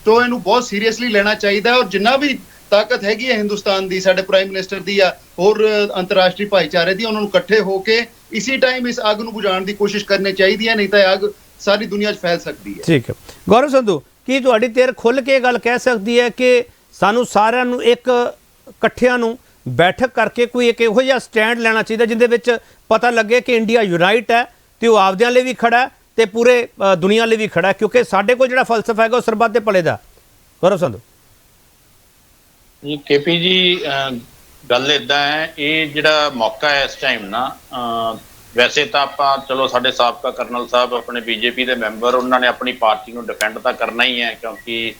ਤੋਂ ਇਹਨੂੰ ਬਹੁਤ ਸੀਰੀਅਸਲੀ ਲੈਣਾ ਚਾਹੀਦਾ ਔਰ ਜਿੰਨਾ ਵੀ ਤਾਕਤ ਹੈਗੀ ਹੈ ਹਿੰਦੁਸਤਾਨ ਦੀ, ਸਾਡੇ ਪ੍ਰਾਈਮ ਮਿਨਿਸਟਰ ਦੀ ਜਾਂ ਹੋਰ ਅੰਤਰਰਾਸ਼ਟਰੀ ਭਾਈਚਾਰੇ ਦੀ, ਉਹਨਾਂ ਨੂੰ ਇਕੱਠੇ ਹੋ ਕੇ ਇਸੇ ਟਾਈਮ ਇਸ ਅੱਗ ਨੂੰ ਬੁਝਾਉਣ ਦੀ ਕੋਸ਼ਿਸ਼ ਕਰਨੀ ਚਾਹੀਦੀ ਹੈ, ਨਹੀਂ ਤਾਂ ਅੱਗ ਸਾਰੀ ਦੁਨੀਆ 'ਚ ਫੈਲ ਸਕਦੀ ਹੈ। ਠੀਕ ਹੈ। ਗੌਰਵ ਸੰਧੂ, ਕੀ ਤੁਹਾਡੀ ਧਿਰ ਖੁੱਲ੍ਹ ਕੇ ਇਹ ਗੱਲ ਕਹਿ ਸਕਦੀ ਹੈ ਕਿ ਸਾਨੂੰ ਸਾਰਿਆਂ ਨੂੰ ਇੱਕ ਇਕੱਠਿਆਂ ਨੂੰ ਬੈਠਕ ਕਰਕੇ ਕੋਈ ਇੱਕ ਇਹੋ ਜਿਹਾ ਸਟੈਂਡ ਲੈਣਾ ਚਾਹੀਦਾ ਜਿਹਦੇ ਵਿੱਚ ਪਤਾ ਲੱਗੇ ਕਿ ਇੰਡੀਆ ਯੂਨਾਈਟ ਹੈ ਤੇ ਉਹ ਆਪਦਿਆਂ ਲਈ ਵੀ ਖੜਾ ਹੈ ਤੇ ਪੂਰੇ ਦੁਨੀਆ ਲਈ ਵੀ ਖੜਾ ਹੈ, ਕਿਉਂਕਿ ਸਾਡੇ ਕੋਲ ਜਿਹੜਾ ਫਲਸਫਾ ਹੈਗਾ ਉਹ ਸਰਬੱਤ ਦੇ ਭਲੇ ਦਾ। ਗੌਰਵ ਸੰਧੂ ਜੀ, ਕੇਪੀ ਜੀ, ਗੱਲ ਇਦਾਂ ਹੈ, ਇਹ ਜਿਹੜਾ ਮੌਕਾ ਹੈ ਇਸ ਟਾਈਮ ਨਾ, ਵੈਸੇ ਤਾਂ ਆਪਾਂ ਚਲੋ ਸਾਡੇ ਸਾਬਕਾ ਕਰਨਲ ਸਾਹਿਬ ਆਪਣੇ ਬੀਜੇਪੀ ਦੇ ਮੈਂਬਰ, ਉਹਨਾਂ ਨੇ ਆਪਣੀ ਪਾਰਟੀ ਨੂੰ ਡਿਫੈਂਡ ਤਾਂ ਕਰਨਾ ਹੀ ਹੈ, ਕਿਉਂਕਿ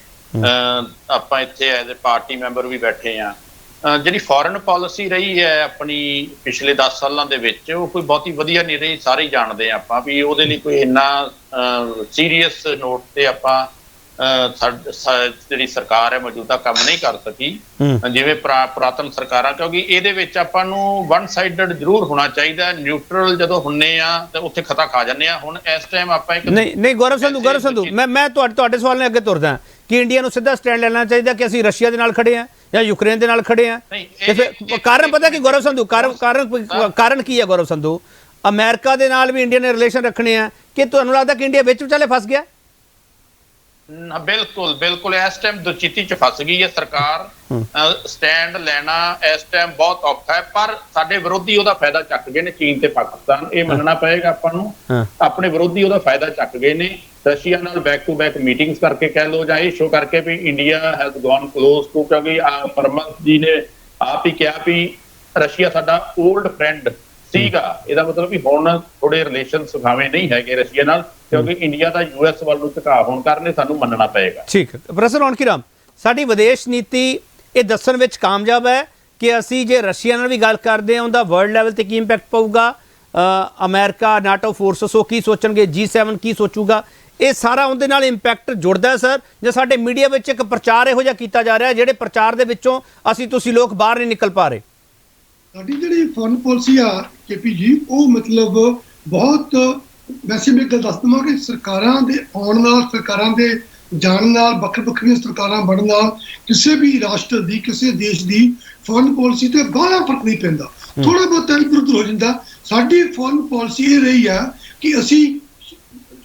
ਆਪਾਂ ਇੱਥੇ ਐਜ਼ ਏ ਪਾਰਟੀ ਮੈਂਬਰ ਵੀ ਬੈਠੇ ਆ। ਜਿਹੜੀ ਫੋਰਨ ਪਾਲਿਸੀ ਰਹੀ ਹੈ ਆਪਣੀ ਪਿਛਲੇ 10 ਸਾਲਾਂ ਦੇ ਵਿੱਚ, ਉਹ ਕੋਈ ਬਹੁਤੀ ਵਧੀਆ ਨਹੀਂ ਰਹੀ। ਸਾਰੇ ਹੀ ਜਾਣਦੇ ਆ ਆਪਾਂ ਵੀ ਉਹਦੇ ਲਈ ਕੋਈ ਇੰਨਾ ਸੀਰੀਅਸ ਨੋਟ ਤੇ ਆਪਾਂ ਜਿਹੜੀ ਸਰਕਾਰ ਹੈ ਮੌਜੂਦਾ ਕੰਮ ਨਹੀਂ ਕਰ ਸਕੀ ਜਿਵੇਂ ਪੁਰਾਤਨ ਸਰਕਾਰਾਂ, ਕਿਉਂਕਿ ਇਹਦੇ ਵਿੱਚ ਆਪਾਂ ਨੂੰ ਵਨ ਸਾਈਡਡ ਜ਼ਰੂਰ ਹੋਣਾ ਚਾਹੀਦਾ। ਨਿਊਟਰਲ ਜਦੋਂ ਹੁੰਨੇ ਆ ਤੇ ਉੱਥੇ ਖਤਾ ਖਾ ਜਾਂਦੇ ਆ। ਹੁਣ ਇਸ ਟਾਈਮ ਆਪਾਂ ਇੱਕ ਨਹੀਂ ਗੌਰਵ ਸੰਧੂ ਮੈਂ ਤੁਹਾਡੇ ਸਵਾਲ ਨਾਲ ਅੱਗੇ ਤੁਰਦਾ ਕਿ ਇੰਡੀਆ ਨੂੰ ਸਿੱਧਾ ਸਟੈਂਡ ਲੈਣਾ ਚਾਹੀਦਾ ਕਿ ਅਸੀਂ ਰਸ਼ੀਆ ਦੇ ਨਾਲ ਖੜੇ ਆ ਜਾਂ ਯੂਕਰੇਨ ਦੇ ਨਾਲ ਖੜੇ ਆ। ਕਾਰਨ ਪਤਾ ਕਿ ਗੌਰਵ ਸੰਧੂ ਕਾਰਨ ਕੀ ਹੈ? ਗੌਰਵ ਸੰਧੂ, ਅਮਰੀਕਾ ਦੇ ਨਾਲ ਵੀ ਇੰਡੀਆ ਨੇ ਰਿਲੇਸ਼ਨ ਰੱਖਣੇ ਆ ਕਿ ਤੁਹਾਨੂੰ ਲੱਗਦਾ ਕਿ ਇੰਡੀਆ ਵਿੱਚ ਵਿਚਾਲੇ ਫਸ ਗਿਆ? ਬਿਲਕੁਲ ਇਸ ਟਾਈਮ ਦੁਚਿੱਤੀ ਚ ਫਸ ਗਈ ਹੈ ਸਰਕਾਰ। ਸਟੈਂਡ ਲੈਣਾ ਇਸ ਟਾਈਮ ਬਹੁਤ ਔਖਾ ਹੈ, ਪਰ ਸਾਡੇ ਵਿਰੋਧੀ ਉਹਦਾ ਫਾਇਦਾ ਚੱਕ ਗਏ ਨੇ। ਚੀਨ ਤੇ ਪਾਕਿਸਤਾਨ, ਇਹ ਮੰਨਣਾ ਪਏਗਾ ਆਪਾਂ ਨੂੰ, ਆਪਣੇ ਵਿਰੋਧੀ ਉਹਦਾ ਫਾਇਦਾ ਚੱਕ ਗਏ ਨੇ। ਰਸ਼ੀਆ ਨਾਲ ਬੈਕ ਟੂ ਬੈਕ ਮੀਟਿੰਗਸ ਕਰਕੇ ਕਹਿ ਲਓ ਜਾਂ ਇਹ ਸ਼ੋ ਕਰਕੇ ਵੀ India has gone close to, ਕਿਉਂਕਿ ਪਰਮਤ ਜੀ ਨੇ ਆਪ ਹੀ ਕਿਹਾ ਵੀ ਰਸ਼ੀਆ ਸਾਡਾ ਓਲਡ ਫਰੈਂਡ ਸੀਗਾ। ਇਹਦਾ ਮਤਲਬ ਵੀ ਹੁਣ ਥੋੜੇ ਰਿਲੇਸ਼ਨ ਸੁਖਾਵੇਂ ਨਹੀਂ ਹੈਗੇ ਰਸ਼ੀਆ ਨਾਲ, ਕਿਉਂਕਿ ਇੰਡੀਆ ਦਾ ਯੂਐਸ ਵੱਲ ਨੂੰ ਝੁਕਾਅ ਹੋਣ ਕਾਰਨ ਸਾਨੂੰ ਮੰਨਣਾ ਪਏਗਾ। ਠੀਕ ਹੈ। ਪ੍ਰੋਫੈਸਰ ਰੌਣਕੀ ਰਾਮ, ਸਾਡੀ ਵਿਦੇਸ਼ ਨੀਤੀ ਇਹ ਦੱਸਣ ਵਿੱਚ ਕਾਮਯਾਬ ਹੈ ਕਿ ਅਸੀਂ ਜੇ ਰਸ਼ੀਆ ਨਾਲ ਵੀ ਗੱਲ ਕਰਦੇ ਹਾਂ ਉਹਦਾ ਵਰਲਡ ਲੈਵਲ ਤੇ ਕੀ ਇੰਪੈਕਟ ਪਊਗਾ, ਅਮਰੀਕਾ ਨਾਟੋ ਫੋਰਸਸ ਉਹ ਕੀ ਸੋਚਣਗੇ, G7 ਕੀ ਸੋਚੂਗਾ, ਇਹ ਸਾਰਾ ਉਹਦੇ ਨਾਲ ਇੰਪੈਕਟ ਜੁੜਦਾ ਸਰ? ਜੇ ਸਾਡੇ ਮੀਡੀਆ ਵਿੱਚ ਇੱਕ ਪ੍ਰਚਾਰ ਇਹੋ ਜਿਹਾ ਕੀਤਾ ਜਾ ਰਿਹਾ ਜਿਹੜੇ ਪ੍ਰਚਾਰ ਦੇ ਵਿੱਚੋਂ ਤੁਸੀਂ ਲੋਕ ਬਾਹਰ ਨਹੀਂ ਨਿਕਲ ਪਾ ਰਹੇ? ਸਾਡੀ ਜਿਹੜੀ ਫੋਰਨ ਪਾਲਿਸੀ ਆ KP ਜੀ ਉਹ ਮਤਲਬ ਬਹੁਤ ਵੈਸੇ ਮੈਂ ਇੱਕ ਗੱਲ ਦੱਸ ਦੇਵਾਂ ਕਿ ਸਰਕਾਰਾਂ ਦੇ ਆਉਣ ਨਾਲ, ਸਰਕਾਰਾਂ ਦੇ ਜਾਣ ਨਾਲ, ਵੱਖਰੀਆਂ ਸਰਕਾਰਾਂ ਬਣਨ ਨਾਲ ਕਿਸੇ ਵੀ ਰਾਸ਼ਟਰ ਦੀ, ਕਿਸੇ ਦੇਸ਼ ਦੀ ਫੋਰਨ ਪਾਲਿਸੀ ਤੇ ਬਾਹਲਾ ਫਰਕ ਨਹੀਂ ਪੈਂਦਾ, ਥੋੜਾ ਬਹੁਤ ਇੱਧਰ ਉੱਧਰ ਹੋ ਜਾਂਦਾ। ਸਾਡੀ ਫੋਰਨ ਪਾਲਿਸੀ ਇਹ ਰਹੀ ਆ ਕਿ ਅਸੀਂ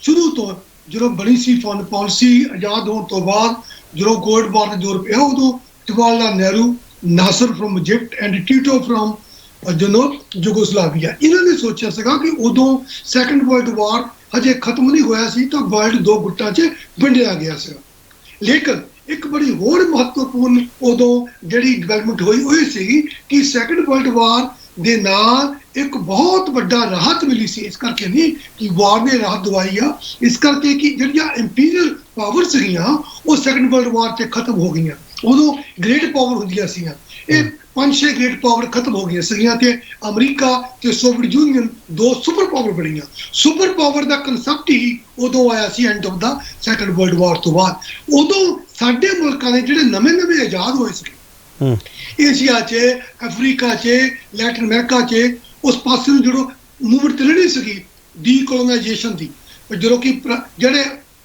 ਸ਼ੁਰੂ ਤੋਂ ਜਦੋਂ ਬਣੀ ਸੀ ਫੋਰਨ ਪਾਲਿਸੀ ਆਜ਼ਾਦ ਹੋਣ ਤੋਂ ਬਾਅਦ, ਜਦੋਂ ਗੋਲਡ ਵਾਰ ਦਾ ਦੌਰ ਪਿਆ, ਉਦੋਂ Jawaharlal Nehru, Nasser from Egypt and Tito from Yugoslavia, ਇਹਨਾਂ ਨੇ ਸੋਚਿਆ ਸੀਗਾ ਕਿ ਉਦੋਂ ਸੈਕੰਡ ਵਰਲਡ ਵਾਰ ਹਜੇ ਖਤਮ ਨਹੀਂ ਹੋਇਆ ਸੀ ਤਾਂ ਵਰਲਡ ਦੋ ਗੁੱਟਾਂ 'ਚ ਵੰਡਿਆ ਗਿਆ ਸੀਗਾ। ਲੇਕਿਨ ਇੱਕ ਬੜੀ ਹੋਰ ਮਹੱਤਵਪੂਰਨ ਉਦੋਂ ਜਿਹੜੀ ਡਿਵੈਲਪਮੈਂਟ ਹੋਈ ਉਹ ਇਹ ਸੀਗੀ ਕਿ ਸੈਕੰਡ ਵਰਲਡ ਵਾਰ ਦੇ ਨਾਲ ਇੱਕ ਬਹੁਤ ਵੱਡਾ ਰਾਹਤ ਮਿਲੀ ਸੀ। ਇਸ ਕਰਕੇ ਨਹੀਂ ਕਿ ਵਾਰ ਨੇ ਰਾਹਤ ਦਵਾਈ ਆ, ਇਸ ਕਰਕੇ ਕਿ ਜਿਹੜੀਆਂ ਇੰਪੀਰੀਅਲ ਪਾਵਰ ਸੀਗੀਆਂ ਉਹ ਸੈਕੰਡ ਵਰਲਡ ਵਾਰ 'ਚ ਖਤਮ ਹੋ ਗਈਆਂ। ਉਦੋਂ ਗ੍ਰੇਟ ਪਾਵਰ ਹੁੰਦੀਆਂ ਸੀਗੀਆਂ, ਇਹ 5-6 ਗ੍ਰੇਟ ਪਾਵਰ ਖਤਮ ਹੋ ਗਈਆਂ ਸੀਗੀਆਂ ਤੇ ਅਮਰੀਕਾ ਤੇ ਸੋਵੀਅਤ ਯੂਨੀਅਨ ਦੋ ਸੁਪਰ ਪਾਵਰ ਬਣੀਆਂ। ਸੁਪਰ ਪਾਵਰ ਦਾ ਕਨਸੈਪਟ ਹੀ ਉਦੋਂ ਆਇਆ ਸੀ end of the second world war ਤੋਂ ਬਾਅਦ। ਉਦੋਂ ਸਾਡੇ ਮੁਲਕਾਂ ਦੇ ਜਿਹੜੇ ਨਵੇਂ ਆਜ਼ਾਦ ਹੋਏ ਸੀ, ਏਸ਼ੀਆ 'ਚ, ਅਫਰੀਕਾ 'ਚ, ਲੈਟਿਨ ਅਮਰੀਕਾ 'ਚ, ਉਸ ਪਾਸੇ ਨੂੰ ਜਦੋਂ ਮੂਵਮੈਂਟ ਚੱਲਣੀ ਸੀਗੀ ਡੀਕੋਲੋਨਾਈਜੇਸ਼ਨ ਦੀ, ਜਦੋਂ ਕਿ ਜਿਹੜੇ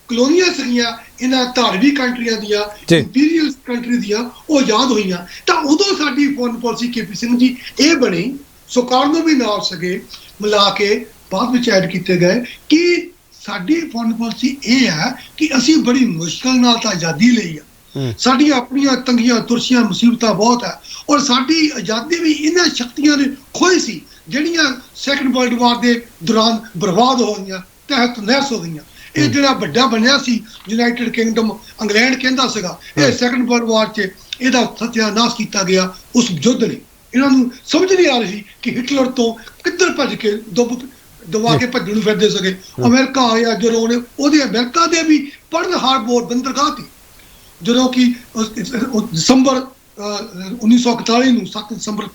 ਕਲੋਨੀਆਂ ਸੀਗੀਆਂ ਇਹਨਾਂ ਧਾਰਮਿਕ ਕੰਟਰੀਆਂ ਦੀਆਂ, ਇੰਪੀਰੀਅਲ ਕੰਟਰੀ ਦੀਆਂ, ਉਹ ਆਜ਼ਾਦ ਹੋਈਆਂ ਤਾਂ ਉਦੋਂ ਸਾਡੀ foreign policy KP Singh ji ਇਹ ਬਣੀ। ਸਰਕਾਰ ਨੂੰ ਵੀ ਨਾਲ ਸਕੇ ਮਿਲਾ ਕੇ ਬਾਅਦ ਵਿੱਚ ਐਡ ਕੀਤੇ ਗਏ ਕਿ ਸਾਡੀ ਫੋਰਨ ਪਾਲਿਸੀ ਇਹ ਹੈ ਕਿ ਅਸੀਂ ਬੜੀ ਮੁਸ਼ਕਲ ਨਾਲ ਤਾਂ ਆਜ਼ਾਦੀ ਲਈ ਆ, ਸਾਡੀਆਂ ਆਪਣੀਆਂ ਤੰਗੀਆਂ ਤੁਰਸ਼ੀਆਂ ਮੁਸੀਬਤਾਂ ਬਹੁਤ ਹੈ, ਔਰ ਸਾਡੀ ਆਜ਼ਾਦੀ ਵੀ ਇਹਨਾਂ ਸ਼ਕਤੀਆਂ ਨੇ ਖੋਈ ਸੀ ਜਿਹੜੀਆਂ ਸੈਕੰਡ ਵਰਲਡ ਵਾਰ ਦੇ ਦੌਰਾਨ ਬਰਬਾਦ ਹੋ ਗਈਆਂ, ਤਹਿਤ ਨਹਿਸ ਹੋ ਗਈਆਂ। ਇਹ ਜਿਹੜਾ ਵੱਡਾ ਬਣਿਆ ਸੀ ਯੂਨਾਈਟਿਡ ਕਿੰਗਡਮ, ਇੰਗਲੈਂਡ ਕਹਿੰਦਾ ਸੀਗਾ, ਇਹ ਸੈਕੰਡ ਵਰਲਡ ਵਾਰ 'ਚ ਇਹਦਾ ਸਤਿਆਨਾਸ਼ ਕੀਤਾ ਗਿਆ ਉਸ ਯੁੱਧ ਨੇ। ਇਹਨਾਂ ਨੂੰ ਸਮਝ ਨਹੀਂ ਆ ਰਹੀ ਸੀ ਕਿ ਹਿਟਲਰ ਤੋਂ ਕਿੱਧਰ ਭੱਜ ਕੇ ਦਬਾ ਕੇ ਭੱਜਣ ਨੂੰ ਫਿਰਦੇ ਸੀਗੇ। ਅਮਰੀਕਾ ਆਇਆ ਜਦੋਂ ਉਹਦੇ ਅਮਰੀਕਾ ਦੇ ਵੀ ਪਰਲ ਹਾਰਬਰ ਬੰਦਰਗਾਹ ਸੀ, ਜਦੋਂ ਕਿ ਦਸੰਬਰ 1941 ਨੂੰ 7 ਦਸੰਬਰ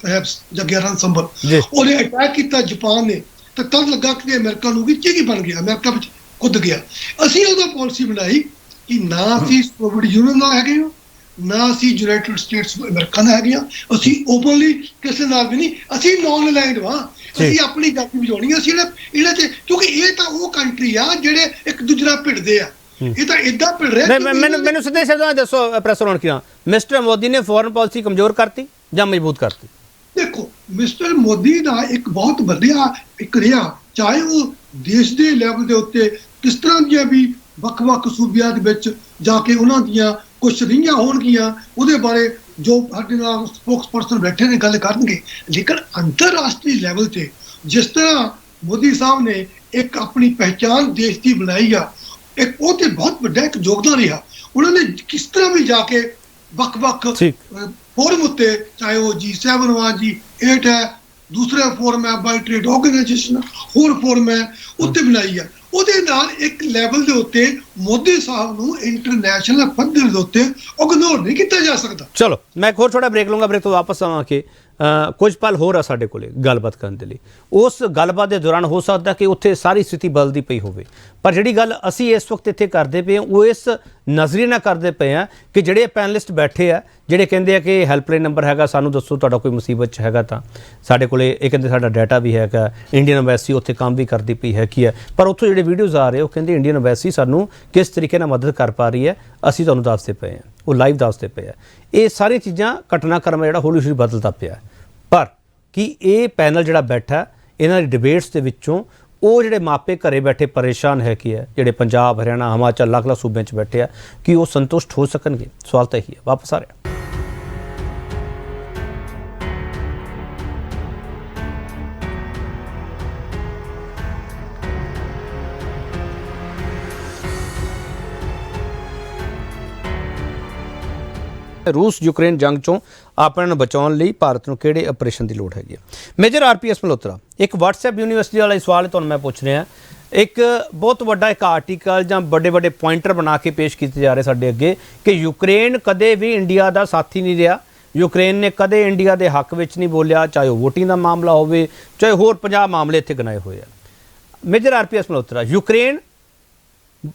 ਜਾਂ 11 ਦਸੰਬਰ ਉਹਨੇ ਅਟੈਕ ਕੀਤਾ ਜਾਪਾਨ ਨੇ, ਤਾਂ ਤਦ ਲੱਗਾ ਕਿ ਅਮਰੀਕਾ ਨੂੰ ਵੀ ਕੀ ਬਣ ਗਿਆ, ਅਮਰੀਕਾ ਵਿੱਚ ਕੁੱਦ ਗਿਆ। ਅਸੀਂ ਉਹਦਾ ਪਾਲਿਸੀ ਬਣਾਈ ਕਿ ਨਾ ਅਸੀਂ ਸੋਵੀਅਤ ਯੂਨੀਅਨ ਨਾਲ ਹੈਗੇ ਹਾਂ, ਨਾ ਅਸੀਂ ਯੂਨਾਈਟਿਡ ਸਟੇਟਸ ਅਮਰੀਕਾ ਨਾਲ ਹੈਗੇ ਹਾਂ, ਅਸੀਂ ਓਪਨਲੀ ਕਿਸੇ ਨਾਲ ਵੀ ਨਹੀਂ, ਅਸੀਂ ਨੌਨ ਅਲਾਈਨਡ ਵਾਂ, ਅਸੀਂ ਆਪਣੀ ਜਾਤੀ ਵਜਾਉਣੀ ਆ। ਅਸੀਂ ਇਹਨਾਂ 'ਚ ਕਿਉਂਕਿ ਇਹ ਤਾਂ ਉਹ ਕੰਟਰੀ ਆ ਜਿਹੜੇ ਇੱਕ ਦੂਜੇ ਨਾਲ ਭਿੜਦੇ ਆ, ਇਹ ਤਾਂ ਏਦਾਂ ਭਿੜ ਰਹੇ। ਮੈਨੂੰ ਸਿੱਧੇ ਸ਼ਬਦਾਂ ਦੱਸੋ ਪ੍ਰੋਫੈਸਰ ਰੌਣਕੀਆਂ, ਮਿਸਟਰ ਮੋਦੀ ਨੇ ਫੋਰਨ ਪਾਲਿਸੀ ਕਮਜ਼ੋਰ ਕਰਤੀ ਜਾਂ ਮਜ਼ਬੂਤ ਕਰਤੀ? ਦੇਖੋ, ਮਿਸਟਰ ਮੋਦੀ ਦਾ ਇੱਕ ਬਹੁਤ ਵਧੀਆ ਇੱਕ ਰਿਹਾ, ਚਾਹੇ ਉਹ ਦੇਸ਼ ਦੇ ਲੈਵਲ ਦੇ ਉੱਤੇ ਕਿਸ ਤਰ੍ਹਾਂ ਦੀਆਂ ਵੀ ਵੱਖ-ਵੱਖ ਸੂਬਿਆਂ ਦੇ ਵਿੱਚ ਜਾ ਕੇ ਉਹਨਾਂ ਦੀਆਂ ਕੁਛ ਰਹੀਆਂ ਹੋਣਗੀਆਂ, ਉਹਦੇ ਬਾਰੇ ਜੋ ਸਾਡੇ ਨਾਲ ਸਪੋਕਸ ਪਰਸਨ ਬੈਠੇ ਨੇ ਗੱਲ ਕਰਨਗੇ। ਲੇਕਿਨ ਅੰਤਰਰਾਸ਼ਟਰੀ ਲੈਵਲ ਤੇ ਜਿਸ ਤਰ੍ਹਾਂ ਮੋਦੀ ਸਾਹਿਬ ਨੇ ਇੱਕ ਆਪਣੀ ਪਹਿਚਾਨ ਦੇਸ਼ ਦੀ ਬਣਾਈ ਆ, ਇੱਕ ਉਹ ਤੇ ਬਹੁਤ ਵੱਡਾ ਇੱਕ ਯੋਗਦਾਨ ਰਿਹਾ। ਉਹਨਾਂ ਨੇ ਕਿਸ ਤਰ੍ਹਾਂ ਵੀ ਜਾ ਕੇ ਵੱਖ-ਵੱਖ ਫੋਰਮ ਉੱਤੇ, ਚਾਹੇ ਉਹ G7 ਵਾ, G8 ਹੈ, ਦੂਸਰੇ ਫੋਰਮ ਹੈ, ਬਾਈ ਟ੍ਰੇਡ ਆਰਗੇਨਾਈਜੇਸ਼ਨ, ਹੋਰ ਫੋਰਮ ਹੈ, ਉੱਤੇ ਬਣਾਈ ਆ। ਉਹਦੇ ਨਾਲ ਇੱਕ ਲੈਵਲ ਦੇ ਉੱਤੇ ਮੋਦੀ ਸਾਹਿਬ ਨੂੰ ਇੰਟਰਨੈਸ਼ਨਲ ਪੱਧਰ ਦੇ ਉੱਤੇ ਇਗਨੋਰ ਨਹੀਂ ਕੀਤਾ ਜਾ ਸਕਦਾ। ਚਲੋ ਮੈਂ ਇੱਕ ਹੋਰ ਛੋਟਾ ਬ੍ਰੇਕ ਲਵਾਂਗਾ, ਬ੍ਰੇਕ ਤੋਂ ਵਾਪਸ ਆਵਾਂ ਕੇ ਕੁਝ ਪਲ ਹੋਰ ਆ ਸਾਡੇ ਕੋਲੇ ਗੱਲਬਾਤ ਕਰਨ ਦੇ ਲਈ। ਉਸ ਗੱਲਬਾਤ ਦੇ ਦੌਰਾਨ ਹੋ ਸਕਦਾ ਕਿ ਉੱਥੇ ਸਾਰੀ ਸਥਿਤੀ ਬਦਲਦੀ ਪਈ ਹੋਵੇ, ਪਰ ਜਿਹੜੀ ਗੱਲ ਅਸੀਂ ਇਸ ਵਕਤ ਇੱਥੇ ਕਰਦੇ ਪਏ ਹਾਂ ਉਹ ਇਸ ਨਜ਼ਰੀਏ ਨਾਲ ਕਰਦੇ ਪਏ ਹਾਂ ਕਿ ਜਿਹੜੇ ਪੈਨਲਿਸਟ ਬੈਠੇ ਆ, ਜਿਹੜੇ ਕਹਿੰਦੇ ਆ ਕਿ ਹੈਲਪਲਾਈਨ ਨੰਬਰ ਹੈਗਾ, ਸਾਨੂੰ ਦੱਸੋ ਤੁਹਾਡਾ ਕੋਈ ਮੁਸੀਬਤ 'ਚ ਹੈਗਾ ਤਾਂ ਸਾਡੇ ਕੋਲੇ, ਇਹ ਕਹਿੰਦੇ ਸਾਡਾ ਡਾਟਾ ਵੀ ਹੈਗਾ, ਇੰਡੀਅਨ ਐਮਬੈਸੀ ਉੱਥੇ ਕੰਮ ਵੀ ਕਰਦੀ ਪਈ ਹੈ ਕੀ ਹੈ, ਪਰ ਉੱਥੋਂ ਜਿਹੜੇ ਵੀਡੀਓਜ਼ ਆ ਰਹੇ ਉਹ ਕਹਿੰਦੇ ਇੰਡੀਅਨ ਐਮਬੈਸੀ ਸਾਨੂੰ ਕਿਸ ਤਰੀਕੇ ਨਾਲ ਮਦਦ ਕਰ ਪਾ ਰਹੀ ਹੈ, ਅਸੀਂ ਤੁਹਾਨੂੰ ਦੱਸਦੇ ਪਏ ਹਾਂ, ਉਹ ਲਾਈਵ ਦੱਸਦੇ ਪਏ ਆ। ਇਹ ਸਾਰੀਆਂ ਚੀਜ਼ਾਂ ਘਟਨਾਕ੍ਰਮ ਜਿਹੜਾ ਹੌਲੀ ਹੌਲੀ ਬਦਲਦਾ ਪਿਆ, ਪਰ ਕੀ ਇਹ ਪੈਨਲ ਜਿਹੜਾ ਬੈਠਾ ਇਹਨਾਂ ਦੀ ਡਿਬੇਟਸ ਦੇ ਵਿੱਚੋਂ ਉਹ ਜਿਹੜੇ ਮਾਪੇ ਘਰੇ ਬੈਠੇ ਪਰੇਸ਼ਾਨ ਹੈ ਕੀ ਹੈ, ਜਿਹੜੇ ਪੰਜਾਬ, ਹਰਿਆਣਾ, ਹਿਮਾਚਲ, ਅਲੱਗ-ਅਲੱਗ ਸੂਬਿਆਂ 'ਚ ਬੈਠੇ ਆ, ਕਿ ਉਹ ਸੰਤੁਸ਼ਟ ਹੋ ਸਕਣਗੇ? ਸਵਾਲ ਤਾਂ ਇਹੀ ਹੈ। ਵਾਪਸ ਆ ਰਿਹਾ। रूस यूक्रेन जंग चों अपने ਨੂੰ ਬਚਾਉਣ ਲਈ ਭਾਰਤ ਨੂੰ ਕਿਹੜੇ ਆਪਰੇਸ਼ਨ ਦੀ ਲੋੜ ਹੈਗੀ? ਮੇਜਰ RPS ਮਲਹੋਤਰਾ, ਇੱਕ WhatsApp ਯੂਨੀਵਰਸਿਟੀ ਵਾਲਾ ਸਵਾਲ ਤੁਹਾਨੂੰ ਮੈਂ ਪੁੱਛ ਰਿਹਾ। ਇੱਕ ਬਹੁਤ ਵੱਡਾ ਇੱਕ ਆਰਟੀਕਲ ਜਾਂ ਵੱਡੇ ਵੱਡੇ ਪੁਆਇੰਟਰ ਬਣਾ ਕੇ ਪੇਸ਼ ਕੀਤੇ ਜਾ ਰਹੇ ਸਾਡੇ ਅੱਗੇ ਕਿ ਯੂਕਰੇਨ ਕਦੇ ਵੀ ਇੰਡੀਆ ਦਾ ਸਾਥੀ ਨਹੀਂ ਰਿਹਾ, ਯੂਕਰੇਨ ਨੇ ਕਦੇ ਇੰਡੀਆ ਦੇ ਹੱਕ ਵਿੱਚ ਨਹੀਂ ਬੋਲਿਆ, ਚਾਹੇ ਉਹ ਵੋਟਿੰਗ ਦਾ ਮਾਮਲਾ ਹੋਵੇ, ਚਾਹੇ ਹੋਰ 50 ਮਾਮਲੇ ਇੱਥੇ ਗਿਣਾਏ ਹੋਏ ਆ। Major RPS Malhotra, Ukraine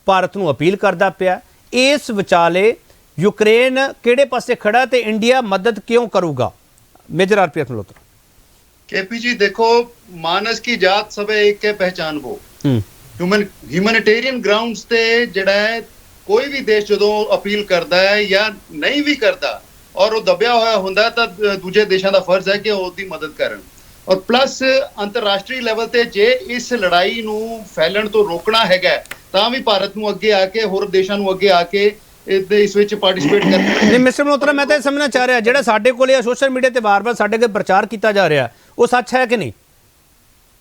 Bharat ਨੂੰ ਅਪੀਲ ਕਰਦਾ ਪਿਆ, ਇਸ ਵਿਚਾਲੇ ਯੂਕਰੇਨ ਕਿਹੜੇ ਪਾਸੇ ਖੜਾ ਤੇ ਇੰਡੀਆ ਮਦਦ ਕਿਉਂ ਕਰੂਗਾ? Major RPS Malhotra. केपी जी देखो, मानस की जात सब एक है पहचान वो। ਹਿਊਮਨਿਟੇਰੀਅਨ ਗਰਾਊਂਡਸ ਤੇ ਜਿਹੜਾ ਹੈ ਕੋਈ ਵੀ ਦੇਸ਼ ਜਦੋਂ ਅਪੀਲ ਕਰਦਾ ਹੈ ਜਾਂ ਨਹੀਂ ਵੀ ਕਰਦਾ ਔਰ ਉਹ ਦਬਿਆ ਹੋਇਆ ਹੁੰਦਾ ਤਾਂ ਦੂਜੇ ਦੇਸ਼ਾਂ ਦਾ ਫਰਜ਼ ਹੈ ਕਿ ਉਹ ਉਹਦੀ ਮਦਦ ਕਰਨ। ਔਰ ਪਲੱਸ ਅੰਤਰਰਾਸ਼ਟਰੀ ਲੈਵਲ ਤੇ ਜੇ ਇਸ ਲੜਾਈ ਨੂੰ ਫੈਲਣ ਤੋਂ ਰੋਕਣਾ ਹੈਗਾ ਤਾਂ ਵੀ ਭਾਰਤ ਨੂੰ ਅੱਗੇ ਆ ਕੇ ਹੋਰ ਦੇਸ਼ਾਂ ਨੂੰ ਅੱਗੇ ਆ ਕੇ ਇਸ ਵਿੱਚ ਪਾਰਟਿਸਿਪੇਟ ਕਰਨਾ। ਨਹੀਂ ਮਿਸਟਰ ਮਲਹੋਤਰਾ, ਮੈਂ ਤਾਂ ਇਹ ਸਮਝਣਾ ਚਾਹ ਰਿਹਾ ਜਿਹੜਾ ਸਾਡੇ ਕੋਲੇ ਸੋਸ਼ਲ ਮੀਡੀਆ ਤੇ ਵਾਰ-ਵਾਰ ਸਾਡੇ ਅੱਗੇ ਪ੍ਰਚਾਰ ਕੀਤਾ ਜਾ ਰਿਹਾ ਉਹ ਸੱਚ ਹੈ ਕਿ ਨਹੀਂ,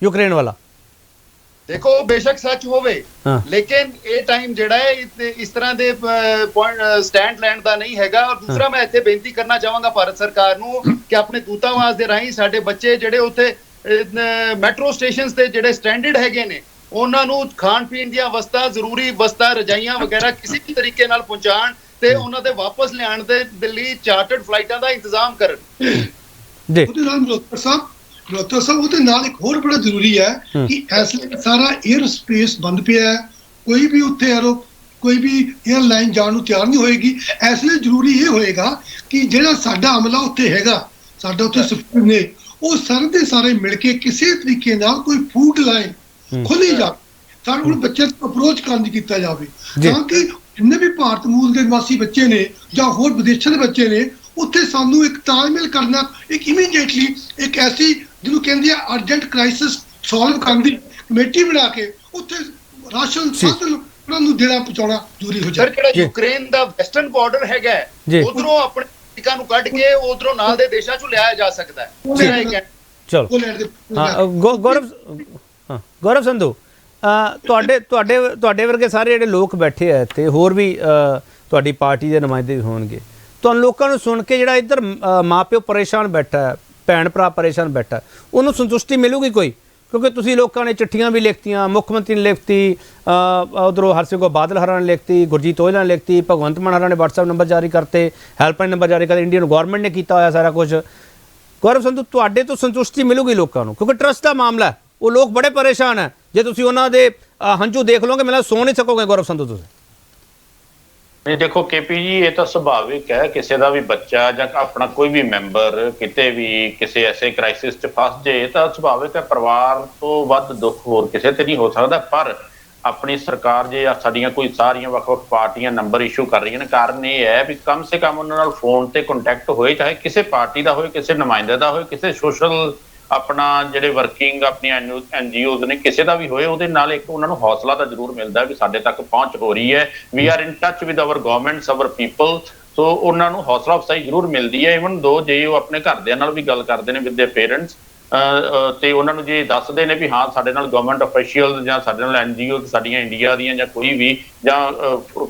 ਯੂਕਰੇਨ ਵਾਲਾ? ਦੇਖੋ ਬੇਸ਼ੱਕ ਸੱਚ ਹੋਵੇ, ਲੇਕਿਨ ਇਹ ਟਾਈਮ ਜਿਹੜਾ ਹੈ ਇਸ ਤਰ੍ਹਾਂ ਦੇ ਸਟੈਂਡ ਲੈਣ ਦਾ ਨਹੀਂ ਹੈਗਾ। ਔਰ ਦੂਸਰਾ ਮੈਂ ਇੱਥੇ ਬੇਨਤੀ ਕਰਨਾ ਚਾਹਾਂਗਾ ਭਾਰਤ ਸਰਕਾਰ ਨੂੰ ਕਿ ਆਪਣੇ ਦੂਤਾਵਾਸ ਦੇ ਰਾਹੀਂ ਸਾਡੇ ਬੱਚੇ ਜਿਹੜੇ ਉੱਥੇ ਮੈਟਰੋ ਸਟੇਸ਼ਨਸ ਤੇ ਜਿਹੜੇ ਸਟੈਂਡਰਡ ਹੈਗੇ ਨੇ ਉਹਨਾਂ ਨੂੰ ਖਾਣ ਪੀਣ ਦੀਆਂ ਵਸਤਾਂ, ਜ਼ਰੂਰੀ ਵਸਤਾਂ, ਰਜਾਈਆਂ ਵਗੈਰਾ ਕਿਸੇ ਵੀ ਤਰੀਕੇ ਨਾਲ ਪਹੁੰਚਾਉਣ ਤੇ ਉਹਨਾਂ ਦੇ ਵਾਪਸ ਲਿਆਉਣ ਦੇ ਲਈ ਚਾਰਟਰਡ ਫਲਾਈਟਾਂ ਦਾ ਇੰਤਜ਼ਾਮ ਕਰਨ। ਜੀ ਡਾਕਟਰ ਸਾਹਿਬ ਉਹਦੇ ਨਾਲ ਇੱਕ ਹੋਰ ਬੜਾ ਜ਼ਰੂਰੀ ਹੈ ਕਿ ਇਸ ਲਈ ਸਾਰਾ 에ਅਰ ਸਪੇਸ ਬੰਦ ਪਿਆ ਹੈ, ਕੋਈ ਵੀ ਉੱਥੇ ਕੋਈ ਵੀ 에ਅਰਲਾਈਨ ਜਾਣ ਨੂੰ ਤਿਆਰ ਨਹੀਂ ਹੋਏਗੀ। ਇਸ ਲਈ ਜ਼ਰੂਰੀ ਇਹ ਹੋਏਗਾ ਕਿ ਜਿਹੜਾ ਸਾਡਾ ਅਮਲਾ ਉੱਥੇ ਹੈਗਾ, ਸਾਡਾ ਉੱਥੇ ਸਫੀਰ ਨੇ, ਉਹ ਸਾਰੇ ਦੇ ਸਾਰੇ ਮਿਲ ਕੇ ਕਿਸੇ ਤਰੀਕੇ ਨਾਲ ਕੋਈ ਫੂਡ ਲਾਈਨ ਖੋਲੀ ਜਾਵੇ, ਸਾਨੂੰ ਹੁਣ ਬੱਚਿਆਂ ਨੂੰ ਅਪਰੋਚ ਕਰਨ ਕੀਤਾ ਜਾਵੇ ਤਾਂ ਕਿ ਜਿੰਨੇ ਵੀ ਭਾਰਤ ਮੂਲ ਦੇ ਨਿਵਾਸੀ ਬੱਚੇ ਨੇ ਜਾਂ ਹੋਰ ਵਿਦੇਸ਼ਾਂ ਦੇ ਬੱਚੇ ਨੇ ਉੱਥੇ ਸਾਨੂੰ ਇੱਕ ਤਾਲਮੇਲ ਕਰਨਾ, ਇੱਕ ਇਮੀਡੀਏਟਲੀ ਇੱਕ ਐਸੀ ਜਿਹਨੂੰ ਕਹਿੰਦੇ ਆ ਅਰਜੈਂਟ ਕ੍ਰਾਈਸਿਸ ਸੋਲਵ ਕਰਨ ਦੀ ਕਮੇਟੀ ਬਣਾ ਕੇ ਉੱਥੇ ਰਾਸ਼ਨ ਸਾਧਨ ਉਹਨਾਂ ਨੂੰ ਦੇਣਾ ਪਹੁੰਚਾਉਣਾ ਜ਼ਰੂਰੀ ਹੋ ਜਾਏ। ਜਿਹੜਾ ਯੂਕਰੇਨ ਦਾ ਵੈਸਟਰਨ ਬਾਰਡਰ ਹੈਗਾ ਉਧਰੋਂ ਆਪਣੇ ਟਿਕਾਂ ਨੂੰ ਕੱਢ ਕੇ ਉਧਰੋਂ ਨਾਲ ਦੇ ਦੇਸ਼ਾਂ ਚੋਂ ਲਿਆਇਆ ਜਾ ਸਕਦਾ ਹੈ। ਚਲੋ ਗੌਰਵ ਸੰਧੂ, ਤੁਹਾਡੇ ਵਰਗੇ ਸਾਰੇ ਜਿਹੜੇ ਲੋਕ ਬੈਠੇ ਆ ਇੱਥੇ, ਹੋਰ ਵੀ ਤੁਹਾਡੀ ਪਾਰਟੀ ਦੇ ਨੁਮਾਇੰਦੇ ਵੀ ਹੋਣਗੇ, ਤੁਹਾਨੂੰ ਲੋਕਾਂ ਨੂੰ ਸੁਣ ਕੇ ਜਿਹੜਾ ਇੱਧਰ ਮਾਪਿਓ ਪਰੇਸ਼ਾਨ ਬੈਠਾ, ਭੈਣ ਭਰਾ ਪਰੇਸ਼ਾਨ ਬੈਠਾ, ਉਹਨੂੰ ਸੰਤੁਸ਼ਟੀ ਮਿਲੂਗੀ ਕੋਈ? ਕਿਉਂਕਿ ਤੁਸੀਂ ਲੋਕਾਂ ਨੇ ਚਿੱਠੀਆਂ ਵੀ ਲਿਖਤੀਆਂ, ਮੁੱਖ ਮੰਤਰੀ ਨੇ ਲਿਖਤੀ, ਉਧਰੋਂ ਹਰਸਿਮਰਤ ਬਾਦਲ ਹਰਾਂ ਨੇ ਲਿਖਤੀ, ਗੁਰਜੀਤ ਔਜਲਾ ਨੇ ਲਿਖਤੀ, ਭਗਵੰਤ ਮਾਨ ਹਰਾਂ ਨੇ WhatsApp ਨੰਬਰ ਜਾਰੀ ਕਰਤੇ, ਹੈਲਪਲਾਈਨ ਨੰਬਰ ਜਾਰੀ ਕਰਤੇ, ਇੰਡੀਅਨ ਗਵਰਨਮੈਂਟ ਨੇ ਕੀਤਾ ਹੋਇਆ ਸਾਰਾ ਕੁਝ। ਗੌਰਵ ਸੰਧੂ, ਤੁਹਾਡੇ ਤੋਂ ਸੰਤੁਸ਼ਟੀ ਮਿਲੂਗੀ ਲੋਕਾਂ ਨੂੰ? ਕਿਉਂਕਿ ਟਰਸਟ ਦਾ ਮਾਮਲਾ ਹੈ, ਉਹ ਲੋਕ ਬੜੇ ਪਰੇਸ਼ਾਨ ਹੈ। ਜੇ ਤੁਸੀਂ ਉਹਨਾਂ ਦੇ ਹੰਝੂ ਦੇਖ ਲਓਗੇ, ਮੈਨੂੰ ਸੌ ਨਹੀਂ ਸਕੋਗੇ ਗੌਰਵ ਸੰਧੂ ਤੁਸੀਂ। ਨਹੀਂ ਦੇਖੋ ਕੇਪੀ ਜੀ, ਇਹ ਤਾਂ ਸੁਭਾਵਿਕ ਹੈ, ਕਿਸੇ ਦਾ ਵੀ ਬੱਚਾ ਜਾਂ ਆਪਣਾ ਕੋਈ ਵੀ ਮੈਂਬਰ ਕਿਤੇ ਵੀ ਕਿਸੇ ਐਸੇ ਕ੍ਰਾਈਸਿਸ 'ਚ ਫਸ ਜੇ ਤਾਂ ਸੁਭਾਵਿਕ ਹੈ, ਪਰਿਵਾਰ ਤੋਂ ਵੱਧ ਦੁੱਖ ਹੋਰ ਕਿਸੇ ਤੇ ਨਹੀਂ ਹੋ ਸਕਦਾ। ਪਰ ਆਪਣੀ ਸਰਕਾਰ ਜੇ ਸਾਡੀਆਂ ਕੋਈ ਸਾਰੀਆਂ ਵੱਖ-ਵੱਖ ਪਾਰਟੀਆਂ ਨੰਬਰ ਇਸ਼ੂ ਕਰ ਰਹੀਆਂ ਨੇ, ਕਾਰਨ ਇਹ ਹੈ ਵੀ ਕਮ ਸੇ ਕਮ ਉਹਨਾਂ ਨਾਲ ਫੋਨ ਤੇ ਕੰਟੈਕਟ ਹੋਏ, ਚਾਹੇ ਕਿਸੇ ਪਾਰਟੀ ਦਾ ਹੋਏ, ਕਿਸੇ ਨੁਮਾਇੰਦੇ ਦਾ ਹੋਏ, ਕਿਸੇ ਸੋਸ਼ਲ ਆਪਣਾ ਜਿਹੜੇ ਵਰਕਿੰਗ ਆਪਣੀਆਂ NGOs ਨੇ, ਕਿਸੇ ਦਾ ਵੀ ਹੋਏ, ਉਹਦੇ ਨਾਲ ਇੱਕ ਉਹਨਾਂ ਨੂੰ ਹੌਸਲਾ ਤਾਂ ਜ਼ਰੂਰ ਮਿਲਦਾ ਵੀ ਸਾਡੇ ਤੱਕ ਪਹੁੰਚ ਹੋ ਰਹੀ ਹੈ, we are in touch with our governments, our people. So ਉਹਨਾਂ ਨੂੰ ਹੌਸਲਾ ਅਫਜ਼ਾਈ ਜ਼ਰੂਰ ਮਿਲਦੀ ਹੈ। ਇਵਨ ਦੋ ਜੇ ਉਹ ਆਪਣੇ ਘਰਦਿਆਂ ਨਾਲ ਵੀ ਗੱਲ ਕਰਦੇ ਨੇ, ਵਿਦ ਦੇ ਪੇਰੈਂਟਸ, ਤੇ ਉਹਨਾਂ ਨੂੰ ਜੇ ਦੱਸਦੇ ਨੇ ਵੀ ਹਾਂ ਸਾਡੇ ਨਾਲ ਗਵਰਨਮੈਂਟ ਅਫੀਸ਼ੀਅਲ ਜਾਂ ਸਾਡੇ ਨਾਲ NGO ਸਾਡੀਆਂ ਇੰਡੀਆ ਦੀਆਂ ਜਾਂ ਕੋਈ ਵੀ ਜਾਂ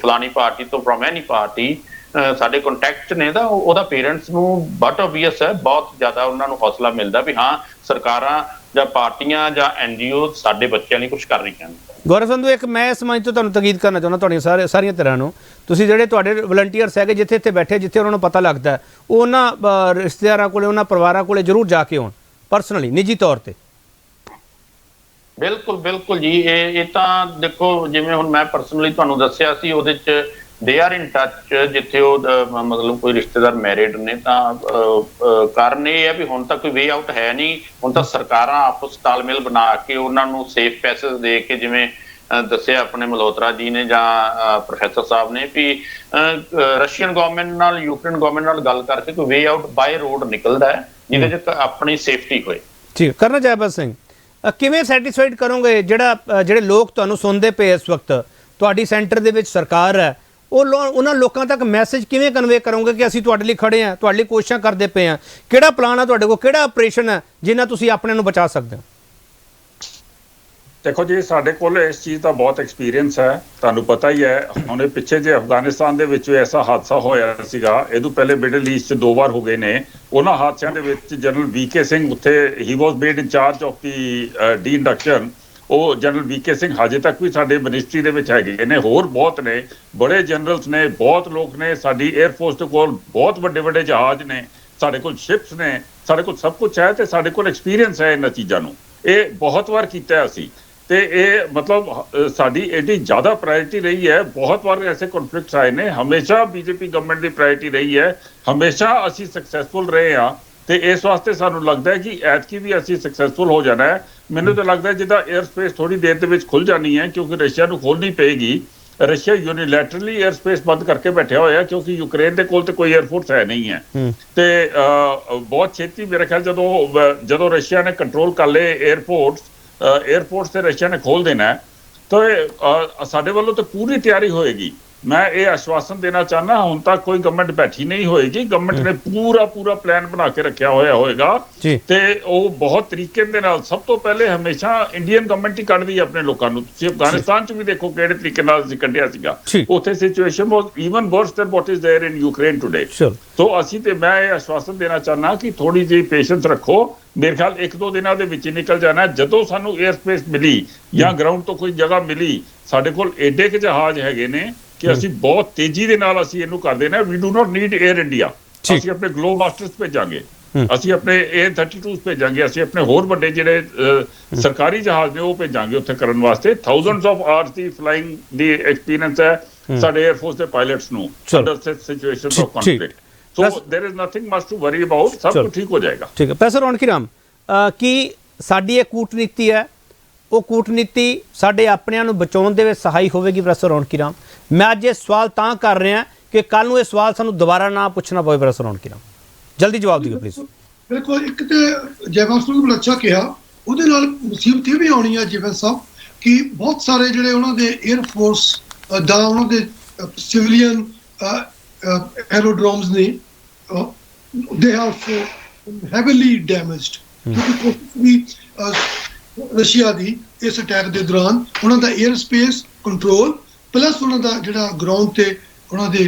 ਫਲਾਣੀ ਪਾਰਟੀ ਤੋਂ ਫਰੋਮ ਐਨੀ ਪਾਰਟੀ ਸਾਡੇ ਕੰਟੈਕਟ ਨੇ, ਤਾਂ ਉਹਦਾ ਪੇਰੈਂਟਸ ਨੂੰ ਬਟ ਓਬਵੀਅਸ ਹੈ ਬਹੁਤ ਜ਼ਿਆਦਾ ਉਹਨਾਂ ਨੂੰ ਹੌਸਲਾ ਮਿਲਦਾ ਵੀ ਹਾਂ ਸਰਕਾਰਾਂ ਜਾਂ ਪਾਰਟੀਆਂ ਜਾਂ NGO ਸਾਡੇ ਬੱਚਿਆਂ ਲਈ ਕੁਝ ਕਰ ਰਹੀਆਂ ਨੇ। ਗੌਰਵ ਸੰਧੂ, ਇੱਕ ਮੈਂ ਇਸ ਮੰਚ ਤੋਂ ਤੁਹਾਨੂੰ ਤਕੀਦ ਕਰਨਾ ਚਾਹੁੰਦਾ, ਤੁਹਾਡੀਆਂ ਸਾਰੀਆਂ ਤਰ੍ਹਾਂ ਨੂੰ, ਤੁਸੀਂ ਜਿਹੜੇ ਤੁਹਾਡੇ ਵਲੰਟੀਅਰਸ ਹੈਗੇ ਜਿੱਥੇ ਇੱਥੇ ਬੈਠੇ, ਜਿੱਥੇ ਉਹਨਾਂ ਨੂੰ ਪਤਾ ਲੱਗਦਾ ਉਹ ਉਹਨਾਂ ਰਿਸ਼ਤੇਦਾਰਾਂ ਕੋਲੇ, ਉਹਨਾਂ ਪਰਿਵਾਰਾਂ ਕੋਲੇ ਜ਼ਰੂਰ ਜਾ ਕੇ ਆਉਣ, ਪਰਸਨਲੀ ਨਿੱਜੀ ਤੌਰ ਤੇ। ਬਿਲਕੁਲ ਬਿਲਕੁਲ ਜੀ, ਇਹ ਤਾਂ ਦੇਖੋ ਜਿਵੇਂ ਹੁਣ ਮੈਂ ਪਰਸਨਲੀ ਤੁਹਾਨੂੰ ਦੱਸਿਆ ਸੀ, ਉਹਦੇ 'ਚ ਦੇ ਆਰ ਇਨ ਟੱਚ, ਜਿੱਥੇ ਉਹ ਮਤਲਬ ਕੋਈ ਰਿਸ਼ਤੇਦਾਰ ਮੈਰਿਡ ਨੇ ਤਾਂ ਕਾਰਨ ਇਹ ਹੈ ਵੀ ਹੁਣ ਤਾਂ ਕੋਈ ਵੇ ਆਊਟ ਹੈ ਨਹੀਂ। ਹੁਣ ਤਾਂ ਸਰਕਾਰਾਂ ਆਪਸ ਤਾਲਮੇਲ ਬਣਾ ਕੇ ਉਹਨਾਂ ਨੂੰ ਸੇਫ ਪੈਸੇਜ ਦੇ ਕੇ, ਜਿਵੇਂ ਦੱਸਿਆ ਆਪਣੇ ਮਲਹੋਤਰਾ ਜੀ ਨੇ ਜਾਂ ਪ੍ਰੋਫੈਸਰ ਸਾਹਿਬ ਨੇ, ਵੀ ਰਸ਼ੀਅਨ ਗਵਰਨਮੈਂਟ ਨਾਲ, ਯੂਕਰੇਨ ਗਵਰਨਮੈਂਟ ਨਾਲ ਗੱਲ ਕਰਕੇ ਕੋਈ ਵੇ ਆਊਟ ਬਾਏ ਰੋਡ ਨਿਕਲਦਾ ਹੈ ਜਿਹਦੇ 'ਚ ਆਪਣੀ ਸੇਫਟੀ ਹੋਏ। ਠੀਕ ਕਰਨਾ ਜੈਬਤ ਸਿੰਘ, ਕਿਵੇਂ ਸੈਟੀਸਫਾਈਡ ਕਰੋਗੇ ਜਿਹੜੇ ਲੋਕ ਤੁਹਾਨੂੰ ਸੁਣਦੇ ਪਏ ਇਸ ਵਕਤ, ਤੁਹਾਡੀ ਸੈਂਟਰ ਦੇ ਵਿੱਚ ਸਰਕਾਰ ਹੈ, ਉਹਨਾਂ ਲੋਕਾਂ ਤੱਕ ਮੈਸੇਜ ਕਿਵੇਂ ਕਨਵੇ ਕਰੋਗੇ ਕਿ ਅਸੀਂ ਤੁਹਾਡੇ ਲਈ ਖੜੇ ਹਾਂ, ਤੁਹਾਡੇ ਲਈ ਕੋਸ਼ਿਸ਼ਾਂ ਕਰਦੇ ਪਏ ਹਾਂ? ਕਿਹੜਾ ਪਲਾਨ ਹੈ ਤੁਹਾਡੇ ਕੋਲ, ਕਿਹੜਾ ਆਪਰੇਸ਼ਨ ਹੈ ਜਿੰਨਾ ਤੁਸੀਂ ਆਪਣੇ ਨੂੰ ਬਚਾ ਸਕਦੇ ਹੋ? ਦੇਖੋ ਜੀ, ਸਾਡੇ ਕੋਲ ਇਸ ਚੀਜ਼ ਦਾ ਬਹੁਤ ਐਕਸਪੀਰੀਅੰਸ ਹੈ, ਤੁਹਾਨੂੰ ਪਤਾ ਹੀ ਹੈ। ਹੁਣੇ ਪਿੱਛੇ ਜੇ ਅਫਗਾਨਿਸਤਾਨ ਦੇ ਵਿੱਚ ਐਸਾ ਹਾਦਸਾ ਹੋਇਆ ਸੀਗਾ, ਇਹਦੋਂ ਪਹਿਲੇ ਮਿਡਲ ਈਸਟ 'ਚ 2 ਵਾਰ ਹੋ ਗਏ ਨੇ। ਉਹਨਾਂ ਹਾਦਸਿਆਂ ਦੇ ਵਿੱਚ ਜਨਰਲ VK ਸਿੰਘ ਉੱਥੇ ਹੀ was made in charge of the de-induction. ਉਹ ਜਨਰਲ VK ਸਿੰਘ ਹਜੇ ਤੱਕ ਵੀ ਸਾਡੇ ਮਿਨਿਸਟਰੀ ਦੇ ਵਿੱਚ ਹੈਗੇ ਨੇ, ਹੋਰ ਬਹੁਤ ਨੇ, ਬੜੇ ਜਨਰਲਸ ਨੇ, ਬਹੁਤ ਲੋਕ ਨੇ। ਸਾਡੀ 에ਅਰਫੋਰਸ ਦੇ ਕੋਲ ਬਹੁਤ ਵੱਡੇ ਵੱਡੇ ਜਹਾਜ਼ ਨੇ, ਸਾਡੇ ਕੋਲ ਸ਼ਿਪਸ ਨੇ, ਸਾਡੇ ਕੋਲ ਸਭ ਕੁਝ ਹੈ ਤੇ ਸਾਡੇ ਕੋਲ ਐਕਸਪੀਰੀਅੰਸ ਹੈ ਇਹਨਾਂ ਚੀਜ਼ਾਂ ਨੂੰ। ਇਹ ਬਹੁਤ ਵਾਰ ਕੀਤਾ ਅਸੀਂ ਤੇ ਇਹ ਮਤਲਬ ਸਾਡੀ ਐਡੀ ਜ਼ਿਆਦਾ ਪ੍ਰਾਇੋਰਟੀ ਰਹੀ ਹੈ। ਬਹੁਤ ਵਾਰ ਐਸੇ ਕਨਫਲਿਕਟਸ ਆਏ ਨੇ, ਹਮੇਸ਼ਾ BJP ਗਵਰਨਮੈਂਟ ਦੀ ਪ੍ਰਾਇੋਰਟੀ ਰਹੀ ਹੈ, ਹਮੇਸ਼ਾ ਅਸੀਂ ਸਕਸੈਸਫੁਲ ਰਹੇ ਹਾਂ। ਤੇ ਇਸ ਵਾਸਤੇ ਸਾਨੂੰ ਲੱਗਦਾ ਹੈ ਕਿ ਐਤਕੀ ਵੀ ਅਸੀਂ ਸਕਸੈਸਫੁਲ ਹੋ ਜਾਣਾ ਹੈ। ਮੈਨੂੰ ਤਾਂ ਲੱਗਦਾ ਹੈ ਜਿੱਦਾਂ 에ਅਰ ਸਪੇਸ ਥੋੜੀ ਦੇਰ ਦੇ ਵਿੱਚ ਖੁੱਲ ਜਾਣੀ ਹੈ, ਕਿਉਂਕਿ ਰਸ਼ੀਆ ਨੂੰ ਖੋਲਣੀ ਪਏਗੀ। ਰਸ਼ੀਆ ਯੂਨੀਲੈਟਰਲੀ 에ਅਰ ਸਪੇਸ ਬੰਦ ਕਰਕੇ ਬੈਠਿਆ ਹੋਇਆ, ਕਿਉਂਕਿ ਯੂਕਰੇਨ ਦੇ ਕੋਲ ਤੇ ਕੋਈ 에ਅਰਫੋਰਸ ਹੈ ਨਹੀਂ ਹੈ। ਤੇ ਬਹੁਤ ਛੇਤੀ ਮੇਰੇ ਖਿਆਲ ਜਦੋਂ ਰਸ਼ੀਆ ਨੇ ਕੰਟਰੋਲ ਕਰ ਲਏ 에ਅਰਪੋਰਟਸ ਤੇ ਰਸ਼ੀਆ ਨੇ ਖੋਲ ਦੇਣਾ ਹੈ, ਤਾਂ ਸਾਡੇ ਵੱਲੋਂ ਤਾਂ ਪੂਰੀ ਤਿਆਰੀ ਹੋਏਗੀ। ਮੈਂ ਇਹ ਆਸ਼ਵਾਸਨ ਦੇਣਾ ਚਾਹੁੰਦਾ, ਹੁਣ ਤੱਕ ਕੋਈ ਗਵਰਨਮੈਂਟ ਬੈਠੀ ਨਹੀਂ ਹੋਏਗੀ। ਗਵਰਨਮੈਂਟ ਨੇ ਪੂਰਾ ਪਲਾਨ ਬਣਾ ਕੇ ਰੱਖਿਆ ਹੋਏਗਾ ਤੇ ਉਹ ਬਹੁਤ ਤਰੀਕੇ ਦੇ ਨਾਲ। ਸਭ ਤੋਂ ਪਹਿਲੇ ਹਮੇਸ਼ਾ ਇੰਡੀਅਨ ਗਵਰਨਮੈਂਟ ਹੀ ਕੱਢਦੀ ਹੈ ਆਪਣੇ ਲੋਕਾਂ ਨੂੰ। ਤੁਸੀਂ ਅਫਗਾਨਿਸਤਾਨ 'ਚ ਵੀ ਦੇਖੋ ਕਿਹੜੇ ਤਰੀਕੇ ਨਾਲ ਅਸੀਂ ਕੱਢਿਆ ਸੀਗਾ। ਉੱਥੇ situation was even worse than what is there in Ukraine today. So ਅਸੀਂ ਤੇ ਮੈਂ ਇਹ ਆਸ਼ਵਾਸਨ ਦੇਣਾ ਚਾਹੁੰਦਾ ਕਿ ਥੋੜੀ ਜਿਹੀ ਪੇਸ਼ੈਂਸ ਰੱਖੋ। ਮੇਰੇ ਖਿਆਲ 1-2 ਦਿਨਾਂ ਦੇ ਵਿੱਚ ਹੀ ਨਿਕਲ ਜਾਣਾ। ਜਦੋਂ ਸਾਨੂੰ 에ਅਰ ਸਪੇਸ ਮਿਲੀ ਜਾਂ ਗਰਾਊਂਡ ਤੋਂ ਕੋਈ ਜਗ੍ਹਾ ਮਿਲੀ, ਸਾਡੇ ਕੋਲ ਏਡੇ ਕੁ ਜਹਾਜ਼ ਹੈਗੇ ਨੇ ਕਿ ਅਸੀਂ ਬਹੁਤ ਤੇਜ਼ੀ ਦੇ ਨਾਲ ਅਸੀਂ ਇਹਨੂੰ ਕਰ ਦੇਣਾ। We do not need air India. ਅਸੀਂ ਆਪਣੇ ਗਲੋਬ ਮਾਸਟਰਸ ਭੇਜਾਂਗੇ, ਅਸੀਂ ਆਪਣੇ AN-32 ਭੇਜਾਂਗੇ, ਅਸੀਂ ਆਪਣੇ ਹੋਰ ਵੱਡੇ ਜਿਹੜੇ ਸਰਕਾਰੀ ਜਹਾਜ਼ ਨੇ ਉਹ ਭੇਜਾਂਗੇ ਉੱਥੇ ਕਰਨ ਵਾਸਤੇ। ਥਾਊਜ਼ੈਂਡਸ ਆਫ ਆਵਰਸ ਦੀ ਫਲਾਈਂਗ ਦੀ ਐਕਸਪੀਰੀਅੰਸ ਹੈ ਸਾਡੇ 에ਅਰਫੋਰਸ ਦੇ ਪਾਇਲਟਸ ਨੂੰ under situations of conflict. So there is nothing much to worry about. ਸਭ ਕੁਝ ਠੀਕ ਹੋ ਜਾਏਗਾ। ਠੀਕ ਹੈ ਪ੍ਰੋਫੈਸਰ ਰੌਣਕੀਰਾਮ, ਕੀ ਸਾਡੀ ਇਹ ਕੂਟਨੀਤੀ ਹੈ ਉਹ ਕੂਟਨੀਤੀ ਸਾਡੇ ਆਪਣਿਆਂ ਨੂੰ ਬਚਾਉਣ ਦੇ ਵਿੱਚ ਸਹਾਈ ਹੋਵੇਗੀ? ਪ੍ਰੋਫੈਸਰ ਰੌਣਕੀਰਾਮ, ਮੈਂ ਅੱਜ ਇਹ ਸਵਾਲ ਤਾਂ ਕਰ ਰਿਹਾ ਕਿ ਕੱਲ ਨੂੰ ਇਹ ਸਵਾਲ ਸਾਨੂੰ ਦੁਬਾਰਾ ਨਾ ਪੁੱਛਣਾ ਪਵੇ। ਪ੍ਰੋਫੈਸਰ ਰੌਣਕੀਰਾਮ, ਜਲਦੀ ਜਵਾਬ ਦਿਓ ਪਲੀਜ਼। ਬਿਲਕੁਲ, ਇੱਕ ਤੇ ਜੈਵੰਸ ਨੂੰ ਅੱਛਾ ਕਿਹਾ, ਉਹਦੇ ਨਾਲ ਮੁਸੀਬਤ ਇਹ ਵੀ ਆਉਣੀ ਹੈ ਜੀਵਨ ਸਾਹਿਬ ਕਿ ਬਹੁਤ ਸਾਰੇ ਜਿਹੜੇ ਉਹਨਾਂ ਦੇ 에ਅਰ ਫੋਰਸ ਦਾ ਉਹਨਾਂ ਦੇ ਸਿਵਲੀਅਨ ਐਰੋਡਰੋਮਸ ਨੇ ਦੇ ਆਰ ਹੈਵੀਲੀ ਡੈਮੇਜਡ, ਕਿਉਂਕਿ ਵੀ ਰਸ਼ੀਆ ਦੀ ਇਸ ਅਟੈਕ ਦੇ ਦੌਰਾਨ ਉਹਨਾਂ ਦਾ 에ਅਰ ਸਪੇਸ ਕੰਟਰੋਲ ਪਲੱਸ ਉਹਨਾਂ ਦਾ ਜਿਹੜਾ ਗਰਾਊਂਡ ਤੇ ਉਹਨਾਂ ਦੇ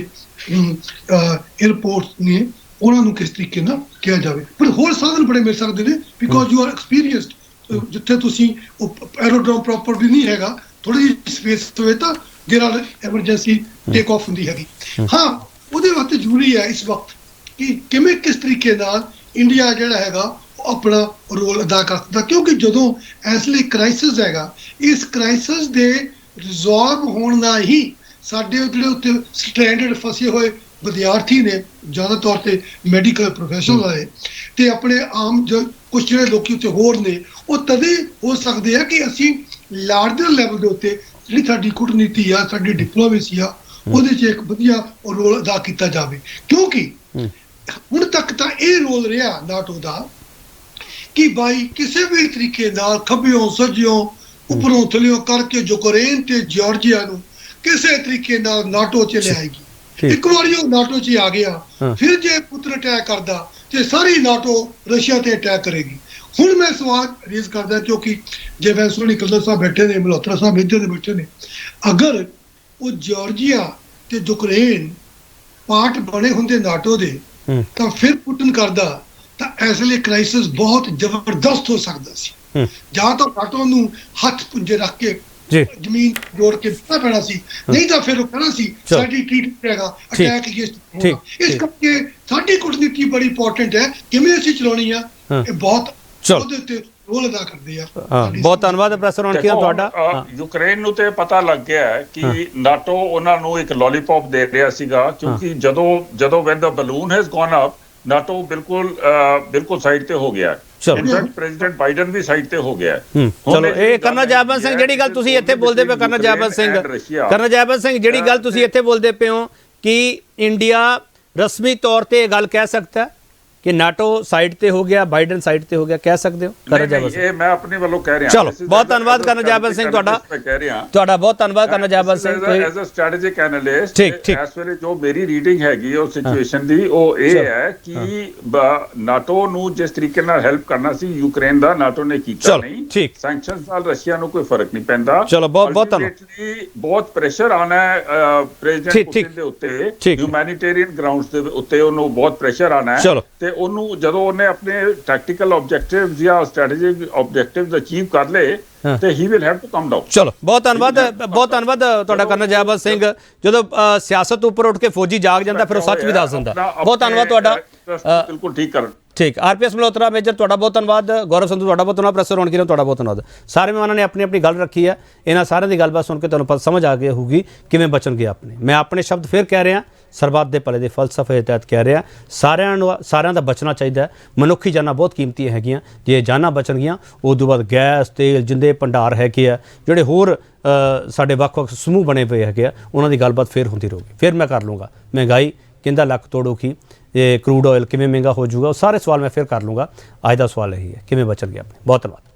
에ਅਰਪੋਰਟਸ ਨੇ ਉਹਨਾਂ ਨੂੰ ਕਿਸ ਤਰੀਕੇ ਨਾਲ ਕਿਹਾ ਜਾਵੇ। ਪਰ ਹੋਰ ਸਾਧਨ ਬੜੇ ਮਿਲ ਸਕਦੇ ਨੇ ਬਿਕੋਜ਼ ਯੂ ਆਰ ਐਕਸਪੀਰੀਅੰਸਡ। ਜਿੱਥੇ ਤੁਸੀਂ ਐਰੋਡਰੋਮ ਪ੍ਰੋਪਰ ਵੀ ਨਹੀਂ ਹੈਗਾ, ਥੋੜੀ ਜਿਹੀ ਸਪੇਸ ਹੋਵੇ ਤਾਂ ਜਿਹੜਾ ਐਮਰਜੈਂਸੀ ਟੇਕ ਆਫ ਹੁੰਦੀ ਹੈਗੀ। ਹਾਂ, ਉਹਦੇ ਵਾਸਤੇ ਜ਼ਰੂਰੀ ਹੈ ਇਸ ਵਕਤ ਕਿ ਕਿਸ ਤਰੀਕੇ ਨਾਲ ਇੰਡੀਆ ਜਿਹੜਾ ਹੈਗਾ ਆਪਣਾ ਰੋਲ ਅਦਾ ਕਰ ਸਕਦਾ, ਕਿਉਂਕਿ ਜਦੋਂ ਇਸ ਲਈ ਕ੍ਰਾਈਸਿਸ ਹੈਗਾ, ਇਸ ਕ੍ਰਾਈਸਿਸ ਦੇ ਰਿਜ਼ੋਲਵ ਹੋਣ ਦਾ ਹੀ ਸਾਡੇ ਜਿਹੜੇ ਉੱਤੇ ਸਟੈਂਡਰਡ ਫਸੇ ਹੋਏ ਵਿਦਿਆਰਥੀ ਨੇ, ਜ਼ਿਆਦਾ ਤੌਰ ਤੇ ਮੈਡੀਕਲ ਪ੍ਰੋਫੈਸ਼ਨਲ ਵਾਲੇ ਤੇ ਆਪਣੇ ਆਮ ਕੁਝ ਜਿਹੜੇ ਲੋਕੀ ਉੱਤੇ ਹੋਰ ਨੇ, ਉਹ ਤਦੇ ਹੋ ਸਕਦੇ ਆ ਕਿ ਅਸੀਂ ਲਾਰਜਰ ਲੈਵਲ ਦੇ ਉੱਤੇ ਜਿਹੜੀ ਸਾਡੀ ਕੂਟਨੀਤੀ ਆ, ਸਾਡੀ ਡਿਪਲੋਮੇਸੀ ਆ, ਉਹਦੇ 'ਚ ਇੱਕ ਵਧੀਆ ਰੋਲ ਅਦਾ ਕੀਤਾ ਜਾਵੇ। ਕਿਉਂਕਿ ਹੁਣ ਤੱਕ ਤਾਂ ਇਹ ਰੋਲ ਰਿਹਾ ਨਾਟੋ ਦਾ ਕਿ ਬਾਈ ਕਿਸੇ ਵੀ ਤਰੀਕੇ ਨਾਲ ਖੱਬਿਓਂ ਸੱਜਿਓਂ ਉੱਪਰੋਂ ਥੱਲਿਓਂ ਕਰਕੇ ਯੂਕਰੇਨ ਤੇ ਜਾਰਜੀਆ ਨੂੰ ਕਿਸੇ ਤਰੀਕੇ ਨਾਲ ਨਾਟੋ 'ਚ ਲਿਆਏਗੀ। ਇੱਕ ਵਾਰੀ ਉਹ ਨਾਟੋ 'ਚ ਆ ਗਿਆ, ਫਿਰ ਜੇ ਪੁੱਤਰ ਅਟੈਕ ਕਰਦਾ ਤੇ ਸਾਰੀ ਨਾਟੋ ਰਸ਼ੀਆ ਤੇ ਅਟੈਕ ਕਰੇਗੀ। ਹੁਣ ਮੈਂ ਸਵਾਲ ਰੇਜ਼ ਕਰਦਾ, ਕਿਉਂਕਿ ਜੇ ਵੈਂਸੋਨੀ ਕਲਰ ਸਾਹਿਬ ਬੈਠੇ ਨੇ, ਮਲਹੋਤਰਾ ਸਾਹਿਬ ਇੱਧਰ ਦੇ ਬੈਠੇ ਨੇ, ਅਗਰ ਉਹ ਜਾਰਜੀਆ ਤੇ ਯੂਕਰੇਨ ਪਾਰਟ ਬਣੇ ਹੁੰਦੇ ਨਾਟੋ ਦੇ ਤਾਂ ਫਿਰ ਪੁਟਿਨ ਕਰਦਾ ਤਾਂ ਇਸ ਲਈ ਕ੍ਰਾਈਸਿਸ ਬਹੁਤ ਜ਼ਬਰਦਸਤ ਹੋ ਸਕਦਾ ਸੀ। ਜਾਂ ਤਾਂ ਨਾਟੋ ਨੂੰ ਹੱਥ ਪੁੰਜੇ ਰੱਖ ਕੇ ਜ਼ਮੀਨ ਜੋੜ ਕੇ ਪੈਣਾ ਸੀ, ਨਹੀਂ ਤਾਂ ਫਿਰ ਉਹ ਕਹਿਣਾ ਸੀ ਸਾਡੀ ਟ੍ਰੀਟ ਹੈਗਾ ਅਟੈਕ ਅਗੇਂਸਟ ਹੋਣਾ। ਇਸ ਕਰਕੇ ਸਾਡੀ ਕੂਟਨੀਤੀ ਬੜੀ ਇੰਪੋਰਟੈਂਟ ਹੈ, ਕਿਵੇਂ ਅਸੀਂ ਚਲਾਉਣੀ ਆ, ਇਹ ਬਹੁਤ ਉਹਦੇ ਉੱਤੇ ਰੋਲ ਅਦਾ ਕਰਦੇ ਆ। ਬਹੁਤ ਧੰਨਵਾਦ ਪ੍ਰੋਫੈਸਰ ਰੌਣਕੀਰਾਮ ਤੁਹਾਡਾ। ਯੂਕਰੇਨ ਨੂੰ ਤੇ ਪਤਾ ਲੱਗ ਗਿਆ ਹੈ ਕਿ ਨਾਟੋ ਉਹਨਾਂ ਨੂੰ ਇੱਕ ਲੋਲੀਪੌਪ ਦੇ ਰਿਹਾ ਸੀਗਾ, ਕਿਉਂਕਿ ਜਦੋਂ when the balloon has gone up, NATO ਬਿਲਕੁਲ ਸਾਈਡ ਤੇ ਹੋ ਗਿਆ। ਇਨਫੈਕਟ ਪ੍ਰੈਜ਼ੀਡੈਂਟ ਬਾਈਡਨ ਵੀ ਸਾਈਡ ਤੇ ਹੋ ਗਿਆ। ਚਲੋ, ਇਹ ਕਰਨਲ ਜੈਵੰਤ ਸਿੰਘ ਜਿਹੜੀ ਗੱਲ ਤੁਸੀਂ ਇੱਥੇ ਬੋਲਦੇ ਪਏ, ਕਰਨਲ ਜੈਵੰਤ ਸਿੰਘ ਜਿਹੜੀ ਗੱਲ ਤੁਸੀਂ ਇੱਥੇ ਬੋਲਦੇ ਪਏ ਹੋ ਕਿ ਇੰਡੀਆ ਰਸਮੀ ਤੌਰ ਤੇ ਇਹ ਗੱਲ ਕਹਿ ਸਕਦਾ ਹੈ ਕਿ ਨਾਟੋ ਸਾਈਡ ਤੇ ਹੋ ਗਿਆ, ਬਾਈਡਨ ਸਾਈਡ ਤੇ ਹੋ ਗਿਆ, ਕਹਿ ਸਕਦੇ ਹੋ? ਇਹ ਮੈਂ ਆਪਣੇ ਵੱਲੋਂ ਕਹਿ ਰਿਹਾ। ਚਲੋ, ਬਹੁਤ ਧੰਨਵਾਦ ਕਰਨਲ ਜੈਵੰਤ ਸਿੰਘ ਤੁਹਾਡਾ ਬਹੁਤ ਧੰਨਵਾਦ colonel Jaywant Singh. As a strategic analyst ਇਸ ਵੇਲੇ ਜੋ ਮੇਰੀ ਰੀਡਿੰਗ ਹੈਗੀ ਉਹ ਸਿਚੁਏਸ਼ਨ ਦੀ, ਉਹ ਇਹ ਹੈ ਕਿ ਨਾਟੋ ਨੂੰ ਜਿਸ ਤਰੀਕੇ ਨਾਲ ਹੈਲਪ ਕਰਨਾ ਸੀ ਯੂਕਰੇਨ ਦਾ, ਨਾਟੋ ਨੇ ਕੀਤਾ ਨਹੀਂ। ਸੈਂਕਸ਼ਨਸ ਨਾਲ ਰਸ਼ੀਆ ਨੂੰ ਕੋਈ ਫਰਕ ਨਹੀਂ ਪੈਂਦਾ। ਚਲੋ, ਬਹੁਤ ਧੰਨਵਾਦ। ਬਹੁਤ ਪ੍ਰੈਸ਼ਰ ਆਣਾ ਹੈ ਪ੍ਰੈਜ਼ੀਡੈਂਟ ਪੁਤਿਨ ਦੇ ਉੱਤੇ, ਹਿਊਮੈਨਿਟੇਰੀਅਨ ਗਰਾਊਂਡਸ ਦੇ ਉੱਤੇ ਉਹਨੂੰ ਬਹੁਤ ਪ੍ਰੈਸ਼ਰ ਆਣਾ ਹੈ। ਤੇ ਉਹਨੂੰ ਜਦੋਂ ਉਹਨੇ ਆਪਣੇ ਟੈਕਟੀਕਲ ਆਬਜੈਕਟਿਵਸ ਜਾਂ ਸਟ੍ਰੈਟੇਜਿਕ ਆਬਜੈਕਟਿਵਸ ਅਚੀਵ ਕਰ ਲਏ ਤੇ he will have to come down. ਚਲੋ, ਬਹੁਤ ਧੰਨਵਾਦ ਤੁਹਾਡਾ ਕਰਨਲ ਜੈਵੰਤ ਸਿੰਘ। ਜਦੋਂ ਸਿਆਸਤ ਉੱਪਰ ਉੱਠ ਕੇ ਫੌਜੀ ਜਾਗ ਜਾਂਦਾ ਫਿਰ ਉਹ ਸੱਚ ਵੀ ਦੱਸ ਦਿੰਦਾ। ਬਹੁਤ ਧੰਨਵਾਦ ਤੁਹਾਡਾ। ਬਿਲਕੁਲ ਠੀਕ ਕਰਨ। ਠੀਕ। ਆਰਪੀਐਸ ਮਲਹੋਤਰਾ ਮੇਜਰ ਤੁਹਾਡਾ ਬਹੁਤ ਧੰਨਵਾਦ। ਗੌਰਵ ਸੰਧੂ ਤੁਹਾਡਾ ਬਹੁਤ ਧੰਨਵਾਦ। ਪ੍ਰੋਫੈਸਰ ਰੌਣਕੀਰਾਮ ਤੁਹਾਡਾ ਬਹੁਤ ਧੰਨਵਾਦ। ਸਾਰੇ ਮਹਿਮਾਨਾਂ ਨੇ ਆਪਣੀ ਆਪਣੀ ਗੱਲ ਰੱਖੀ ਹੈ। ਇਹਨਾਂ ਸਾਰਿਆਂ ਦੀ ਗੱਲਬਾਤ ਸੁਣ ਕੇ ਤੁਹਾਨੂੰ ਸਮਝ ਆ ਗਈ ਹੋਊਗੀ ਕਿਵੇਂ ਬਚਣਗੇ ਆਪਣੇ। ਮੈਂ ਆਪਣੇ ਸ਼ਬਦ ਫਿਰ ਕਹਿ ਰਿਹਾ ਸਰਬੱਤ ਦੇ ਭਲੇ ਦੇ ਫਲਸਫੇ ਦੇ ਤਹਿਤ ਕਹਿ ਰਿਹਾ, ਸਾਰਿਆਂ ਦਾ ਬਚਣਾ ਚਾਹੀਦਾ ਹੈ। ਮਨੁੱਖੀ ਜਾਨਾਂ ਬਹੁਤ ਕੀਮਤੀ ਹੈਗੀਆਂ, ਜੇ ਜਾਨਾਂ ਬਚਣਗੀਆਂ ਉਸ ਤੋਂ ਬਾਅਦ ਗੈਸ, ਤੇਲ, ਜਿੰਦੇ ਭੰਡਾਰ ਹੈਗੇ ਆ, ਜਿਹੜੇ ਹੋਰ ਸਾਡੇ ਵੱਖ-ਵੱਖ ਸਮੂਹ ਬਣੇ ਪਏ ਹੈਗੇ ਆ, ਉਹਨਾਂ ਦੀ ਗੱਲਬਾਤ ਫਿਰ ਹੁੰਦੀ ਰਹੂਗੀ। ਫਿਰ ਮੈਂ ਕਰ ਲੂँਗਾ ਮਹਿੰਗਾਈ ਕਿੰਦਾ ਲੱਕ ਤੋੜੂਗੀ, ਇਹ ਕਰੂਡ ਆਇਲ ਕਿਵੇਂ ਮਹਿੰਗਾ ਹੋ ਜਾਊਗਾ, ਉਹ ਸਾਰੇ ਸਵਾਲ ਮੈਂ ਫਿਰ ਕਰ ਲੂँਗਾ। ਅੱਜ ਦਾ ਸਵਾਲ ਇਹੀ ਹੈ, ਕਿਵੇਂ ਬਚਣਗੇ ਆਪਣੇ। ਬਹੁਤ ਧੰਨਵਾਦ।